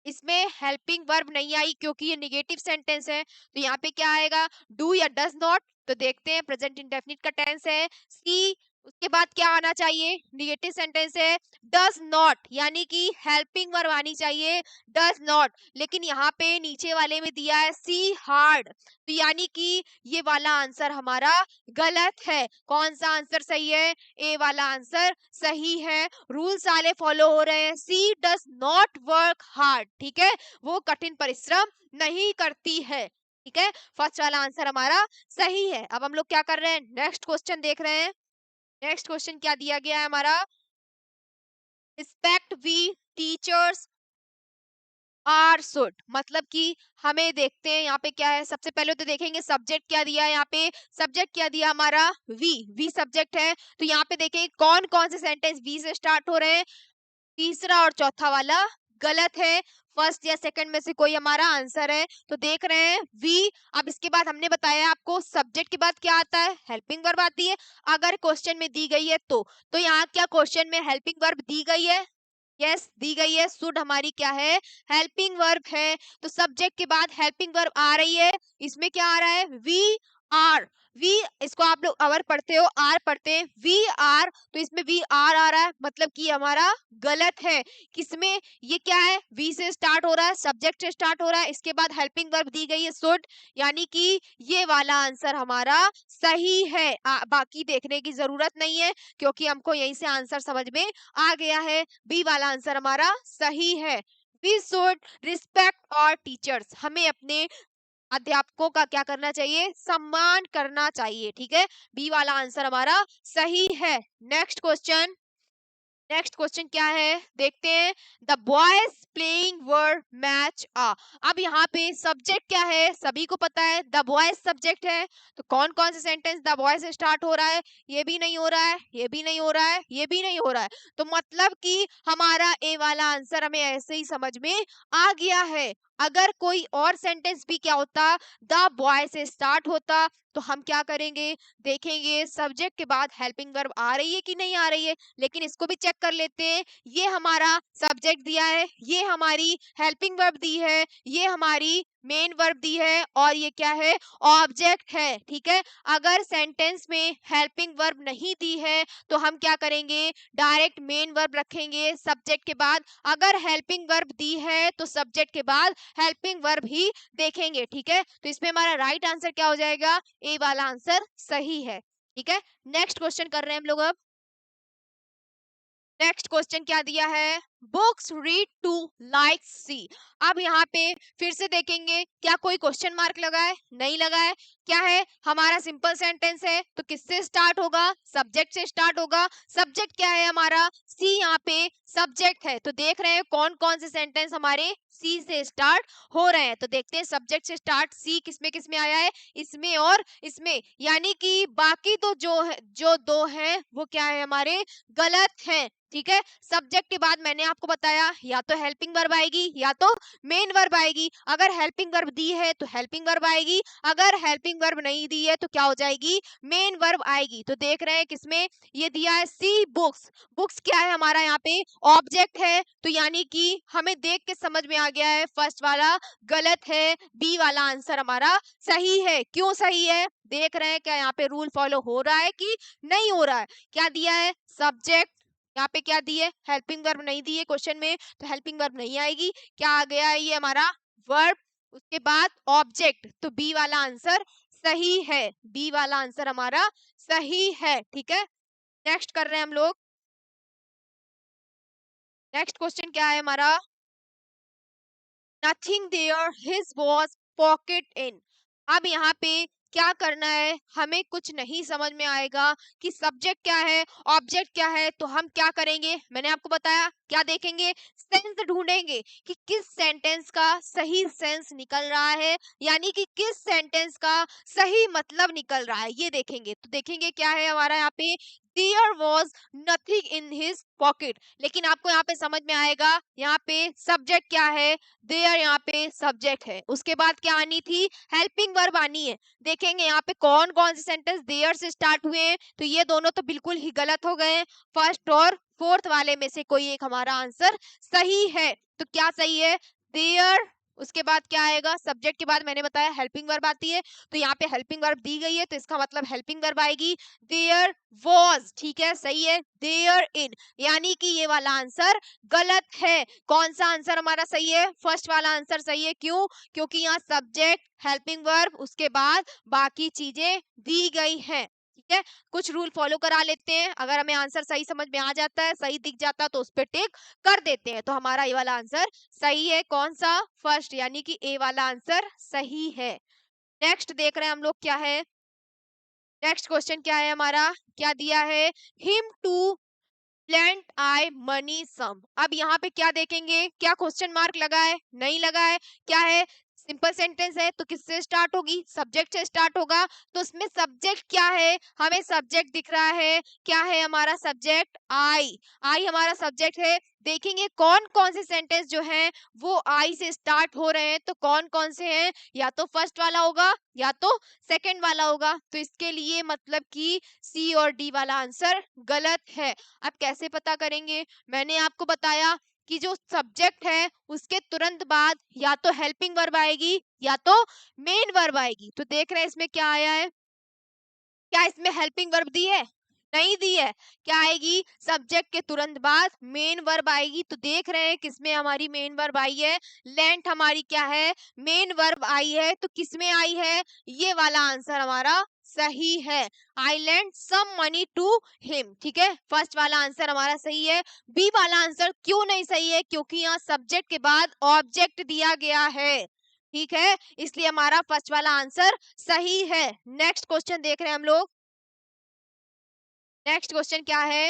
इसमें हेल्पिंग वर्ब नहीं आई, क्योंकि ये निगेटिव सेंटेंस है। तो यहाँ पे क्या आएगा, डू या डज नॉट। तो देखते हैं, प्रेजेंट इंडेफिनिट का टेंस है सी, उसके बाद क्या आना चाहिए, निगेटिव सेंटेंस है डज नॉट, यानी कि हेल्पिंग वर्ब आनी चाहिए डज नॉट। लेकिन यहाँ पे नीचे वाले में दिया है सी हार्ड, तो यानी कि ये वाला आंसर हमारा गलत है। कौन सा आंसर सही है, ए वाला आंसर सही है। रूल सारे फॉलो हो रहे हैं, सी डज नॉट वर्क हार्ड। ठीक है, वो कठिन परिश्रम नहीं करती है। ठीक है, फर्स्ट वाला आंसर हमारा सही है। अब हम लोग क्या कर रहे हैं, नेक्स्ट क्वेश्चन देख रहे हैं। नेक्स्ट क्वेश्चन क्या दिया गया है हमारा, respect we teachers are should, मतलब कि हमें देखते हैं यहाँ पे क्या है। सबसे पहले तो देखेंगे सब्जेक्ट क्या दिया है, यहाँ पे सब्जेक्ट क्या दिया हमारा, वी सब्जेक्ट है। तो यहाँ पे देखेंगे कौन कौन से सेंटेंस वी से स्टार्ट हो रहे हैं, तीसरा और चौथा वाला गलत है, फर्स्ट या सेकंड में से कोई हमारा आंसर है। तो देख रहे हैं वी। अब इसके बाद हमने बताया आपको सब्जेक्ट के बाद क्या आता है, हेल्पिंग वर्ब आती है, अगर क्वेश्चन में दी गई है तो यहाँ क्या क्वेश्चन में हेल्पिंग वर्ब दी गई है, यस दी गई है। शुड हमारी क्या है, हेल्पिंग वर्ब है। तो सब्जेक्ट के बाद हेल्पिंग वर्ब आ रही है, इसमें क्या आ रहा है, वी आर, वी, इसको आप लोग अवर पढ़ते हो, आर पढ़ते हैं, वी आर, तो इसमें वी आर आ रहा है, मतलब कि हमारा गलत है। किसमें, ये क्या है, वी से स्टार्ट हो रहा है, सब्जेक्ट से स्टार्ट हो रहा है, इसके बाद हेल्पिंग वर्ब दी गई है शुड, यानी कि ये वाला आंसर हमारा सही है। बाकी देखने की जरूरत नहीं है, क्योंकि हमको यहीं से आंसर समझ में आ गया है, बी वाला आंसर हमारा सही है। वी शुड रिस्पेक्ट और टीचर्स, हमें अपने अध्यापकों का क्या करना चाहिए, सम्मान करना चाहिए, ठीक है, बी वाला आंसर हमारा सही है। नेक्स्ट क्वेश्चन, नेक्स्ट क्वेश्चन क्या है देखते हैं। The boys playing were match ah, अब यहाँ पे सब्जेक्ट क्या है, सभी को पता है द बॉयज सब्जेक्ट है, तो कौन कौन से सेंटेंस द बॉय से स्टार्ट हो रहा है, ये भी नहीं हो रहा है, ये भी नहीं हो रहा है, ये भी नहीं हो रहा है, तो मतलब कि हमारा ए वाला आंसर हमें ऐसे ही समझ में आ गया है। अगर कोई और सेंटेंस भी क्या होता, द बॉय से स्टार्ट होता, तो हम क्या करेंगे, देखेंगे सब्जेक्ट के बाद हेल्पिंग वर्ब आ रही है कि नहीं आ रही है, लेकिन इसको भी चेक कर लेते हैं। ये हमारा सब्जेक्ट दिया है, ये हमारी हेल्पिंग वर्ब दी है, ये हमारी मेन वर्ब दी है, और ये क्या है, ऑब्जेक्ट है, ठीक है। अगर सेंटेंस में हेल्पिंग वर्ब नहीं दी है, तो हम क्या करेंगे, डायरेक्ट मेन वर्ब रखेंगे सब्जेक्ट के बाद। अगर हेल्पिंग वर्ब दी है, तो सब्जेक्ट के बाद हेल्पिंग वर्ब ही देखेंगे, ठीक है। तो इसमें हमारा राइट आंसर क्या हो जाएगा, ए वाला आंसर सही है, ठीक है। नेक्स्ट क्वेश्चन कर रहे हैं हम लोग अब। नेक्स्ट क्वेश्चन क्या दिया है, बुक्स रीड टू लाइक सी। अब यहाँ पे फिर से देखेंगे, क्या कोई क्वेश्चन मार्क लगा है, नहीं लगा है, क्या है, हमारा सिंपल सेंटेंस है, तो किससे स्टार्ट होगा, सब्जेक्ट से स्टार्ट होगा। सब्जेक्ट क्या है हमारा, सी, यहाँ पे सब्जेक्ट है, तो देख रहे हैं कौन कौन से सेंटेंस हमारे सी से स्टार्ट हो रहे हैं, तो देखते हैं सब्जेक्ट से स्टार्ट सी किसमें किसमें आया है, इसमें और इसमें, यानी कि बाकी तो जो है, जो दो हैं वो क्या है हमारे गलत हैं, ठीक है। सब्जेक्ट के बाद मैंने आपको बताया, या तो हेल्पिंग वर्ब आएगी या तो मेन वर्ब आएगी। अगर हेल्पिंग वर्ब दी है तो हेल्पिंग वर्ब आएगी, अगर हेल्पिंग वर्ब नहीं दी है तो क्या हो जाएगी, मेन वर्ब आएगी। तो देख रहे हैं किसमें, ये दिया है सी बुक्स, बुक्स क्या है हमारा यहाँ पे ऑब्जेक्ट है, तो यानी कि हमें देख के समझ में आ गया है फर्स्ट वाला गलत है, बी वाला आंसर हमारा सही है। क्यों सही है, देख रहे हैं क्या यहाँ पे रूल फॉलो हो रहा है कि नहीं हो रहा है। क्या दिया है, सब्जेक्ट, यहाँ पे क्या दी है, हेल्पिंग वर्ब नहीं दी है क्वेश्चन में, तो हेल्पिंग वर्ब नहीं आएगी। क्या आ गया है, ये हमारा वर्ब, उसके बाद ऑब्जेक्ट, तो बी वाला आंसर सही है, बी वाला आंसर हमारा सही है, ठीक है। नेक्स्ट कर रहे हैं हम लोग। नेक्स्ट क्वेश्चन क्या है हमारा, nothing there his was pocket in. अब यहाँ पे क्या करना है, हमें कुछ नहीं समझ में आएगा कि सब्जेक्ट क्या है, ऑब्जेक्ट क्या है, तो हम क्या करेंगे, मैंने आपको बताया क्या देखेंगे, सेंस ढूंढेंगे कि किस सेंटेंस का सही सेंस निकल रहा है, यानी कि किस सेंटेंस का सही मतलब निकल रहा है, ये देखेंगे। तो देखेंगे क्या है हमारा यहाँ पे, there was nothing in his pocket, लेकिन आपको यहाँ पे समझ में आएगा, यहाँ पे सब्जेक्ट क्या है, देयर यहाँ पे सब्जेक्ट है, उसके बाद क्या आनी थी, हेल्पिंग वर्ब आनी है। देखेंगे यहाँ पे कौन कौन से सेंटेंस देयर से स्टार्ट हुए हैं, तो ये दोनों तो बिल्कुल ही गलत हो गए हैं, फर्स्ट और फोर्थ वाले में से कोई एक हमारा आंसर सही है। तो क्या सही है, देयर, उसके बाद क्या आएगा, सब्जेक्ट के बाद मैंने बताया हेल्पिंग वर्ब आती है, तो यहाँ पे हेल्पिंग वर्ब दी गई है, तो इसका मतलब हेल्पिंग वर्ब आएगी, देयर वॉज, ठीक है, सही है, देयर इन, यानी कि ये वाला आंसर गलत है। कौन सा आंसर हमारा सही है, फर्स्ट वाला आंसर सही है, क्यों, क्योंकि यहाँ सब्जेक्ट, हेल्पिंग वर्ब, उसके बाद बाकी चीजें दी गई हैं, ठीक है। कुछ रूल फॉलो करा लेते हैं, अगर हमें आंसर सही समझ में आ जाता है, सही दिख जाता है, तो उस पर टिक कर देते हैं, तो हमारा ये वाला आंसर सही है। कौन सा, फर्स्ट, यानी कि ए वाला आंसर सही है। नेक्स्ट देख रहे हैं हम लोग क्या है, नेक्स्ट क्वेश्चन क्या है हमारा, क्या दिया है, him to lent I money some. अब यहाँ पे क्या देखेंगे, क्या क्वेश्चन मार्क लगा है, नहीं लगा है, क्या है, सिंपल सेंटेंस है, तो किससे स्टार्ट होगी, सब्जेक्ट से स्टार्ट होगा, तो उसमें सब्जेक्ट क्या है, हमें सब्जेक्ट दिख रहा है, क्या है हमारा सब्जेक्ट, आई, आई हमारा सब्जेक्ट है। देखेंगे कौन कौन से सेंटेंस जो हैं वो आई से स्टार्ट हो रहे हैं, तो कौन कौन से हैं, या तो फर्स्ट वाला होगा या तो सेकंड वाला होगा, तो इसके लिए मतलब कि सी और डी वाला आंसर गलत है। अब कैसे पता करेंगे, मैंने आपको बताया कि जो सब्जेक्ट है उसके तुरंत बाद या तो हेल्पिंग वर्ब आएगी या तो मेन वर्ब आएगी। तो देख रहे हैं इसमें क्या आया है, क्या इसमें हेल्पिंग वर्ब दी है? नहीं दी है। क्या आएगी? सब्जेक्ट के तुरंत बाद मेन वर्ब आएगी। तो देख रहे हैं किसमें हमारी मेन वर्ब आई है, लेंट हमारी क्या है, मेन वर्ब आई है। तो किसमें आई है? ये वाला आंसर हमारा सही है। I lent some money to him. ठीक है, फर्स्ट वाला आंसर हमारा सही है। बी वाला आंसर क्यों नहीं सही है? क्योंकि यहाँ सब्जेक्ट के बाद ऑब्जेक्ट दिया गया है। ठीक है, इसलिए हमारा फर्स्ट वाला आंसर सही है। नेक्स्ट क्वेश्चन देख रहे हैं हम लोग। नेक्स्ट क्वेश्चन क्या है?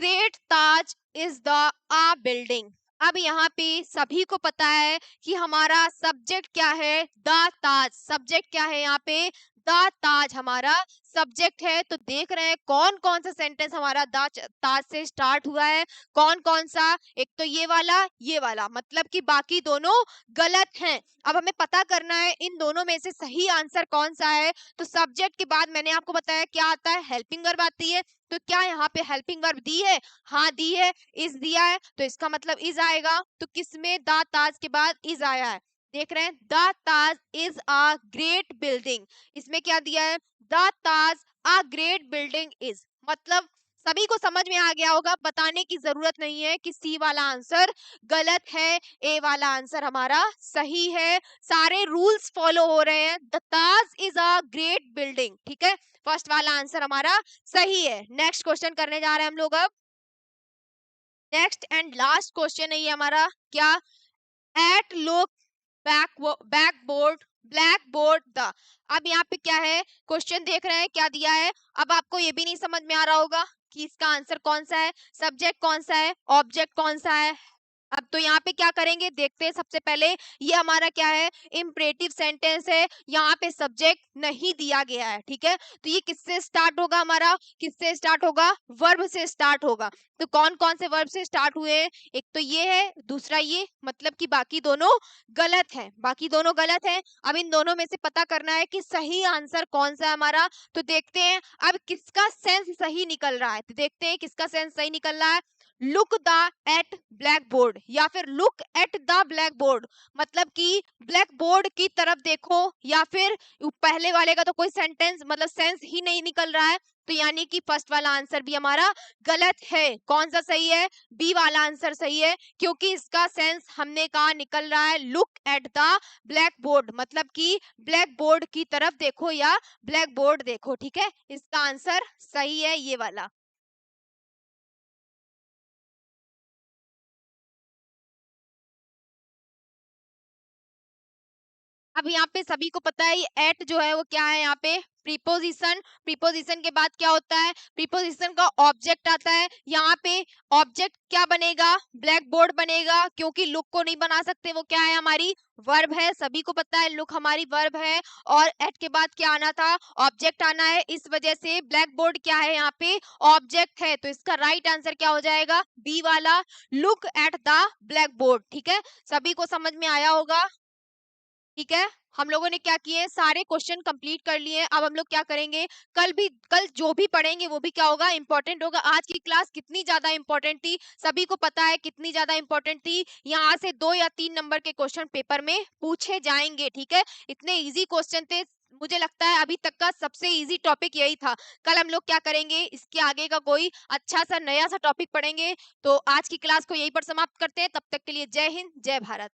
Great Taj is the a building. अब यहाँ पे सभी को पता है कि हमारा सब्जेक्ट क्या है, द ताज। सब्जेक्ट क्या है यहाँ पे? द ताज हमारा सब्जेक्ट है। तो देख रहे हैं कौन कौन सा सेंटेंस हमारा द ताज से स्टार्ट हुआ है, कौन कौन सा। एक तो ये वाला, मतलब कि बाकी दोनों गलत हैं। अब हमें पता करना है इन दोनों में से सही आंसर कौन सा है। तो सब्जेक्ट के बाद मैंने आपको बताया क्या आता है, हेल्पिंग वर्ब आती है। तो क्या यहाँ पे हेल्पिंग वर्ब दी है? हाँ दी है। इज दिया है तो इसका मतलब इज आएगा। तो किसमें? द ताज के बाद इज आया है। देख रहे हैं, the Taj is a great building. इसमें क्या दिया है? The Taj a great building is. मतलब सभी को समझ में आ गया होगा, बताने की जरूरत नहीं है कि सी वाला आंसर गलत है, ए वाला आंसर हमारा सही है। सारे रूल्स फॉलो हो रहे हैं। The Taj is a great building. ठीक है, फर्स्ट वाला आंसर हमारा सही है। नेक्स्ट क्वेश्चन करने जा रहे हैं हम लोग अब। नेक्स्ट एंड लास्ट क्वेश्चन है ये हमारा, क्या? At look backboard black board the. अब यहाँ पे क्या है, क्वेश्चन देख रहे हैं क्या दिया है। अब आपको ये भी नहीं समझ में आ रहा होगा कि इसका आंसर कौन सा है, सब्जेक्ट कौन सा है, ऑब्जेक्ट कौन सा है। अब तो यहाँ पे क्या करेंगे, देखते हैं। सबसे पहले ये हमारा क्या है, इम्परेटिव सेंटेंस है। यहाँ पे सब्जेक्ट नहीं दिया गया है। ठीक है, तो ये किससे स्टार्ट होगा हमारा, किससे स्टार्ट होगा? वर्ब से स्टार्ट होगा। तो कौन कौन से वर्ब से स्टार्ट हुए हैं? एक तो ये है, दूसरा ये, मतलब कि बाकी दोनों गलत है, बाकी दोनों गलत है। अब इन दोनों में से पता करना है कि सही आंसर कौन सा है हमारा। तो देखते हैं अब किसका सेंस सही निकल रहा है। तो देखते हैं किसका सेंस सही निकल रहा है। Look the at black board या फिर look at the black board, मतलब कि ब्लैक बोर्ड की तरफ देखो। या फिर पहले वाले का तो कोई सेंटेंस मतलब सेंस ही नहीं निकल रहा है। तो यानी कि फर्स्ट वाला आंसर भी हमारा गलत है। कौन सा सही है? बी वाला आंसर सही है, क्योंकि इसका सेंस हमने कहा निकल रहा है look at the black board, मतलब कि ब्लैक बोर्ड की तरफ देखो या ब्लैक बोर्ड देखो। ठीक है, इसका आंसर सही है ये वाला। अब यहाँ पे सभी को पता है ये एट जो है वो क्या है, यहाँ पे प्रीपोजिशन। प्रीपोजिशन के बाद क्या होता है, प्रीपोजिशन का ऑब्जेक्ट आता है। यहाँ पे ऑब्जेक्ट क्या बनेगा, ब्लैक बोर्ड बनेगा, क्योंकि लुक को नहीं बना सकते, वो क्या है हमारी वर्ब है। सभी को पता है लुक हमारी वर्ब है। और एट के बाद क्या आना था, ऑब्जेक्ट आना है। इस वजह से ब्लैक बोर्ड क्या है, यहाँ पे ऑब्जेक्ट है। तो इसका राइट आंसर क्या हो जाएगा, बी वाला, look at the black board. ठीक है, सभी को समझ में आया होगा। ठीक है, हम लोगों ने क्या किए, सारे क्वेश्चन कंप्लीट कर लिए। अब हम लोग क्या करेंगे, कल जो भी पढ़ेंगे वो भी क्या होगा, इंपॉर्टेंट होगा। आज की क्लास कितनी ज्यादा इंपॉर्टेंट थी, सभी को पता है कितनी ज्यादा इंपॉर्टेंट थी। यहाँ से 2 या 3 नंबर के क्वेश्चन पेपर में पूछे जाएंगे। ठीक है, इतने इजी क्वेश्चन थे। मुझे लगता है अभी तक का सबसे इजी टॉपिक यही था। कल हम लोग क्या करेंगे, इसके आगे का कोई अच्छा सा नया सा टॉपिक पढ़ेंगे। तो आज की क्लास को यहीं पर समाप्त करते हैं। तब तक के लिए जय हिंद, जय भारत।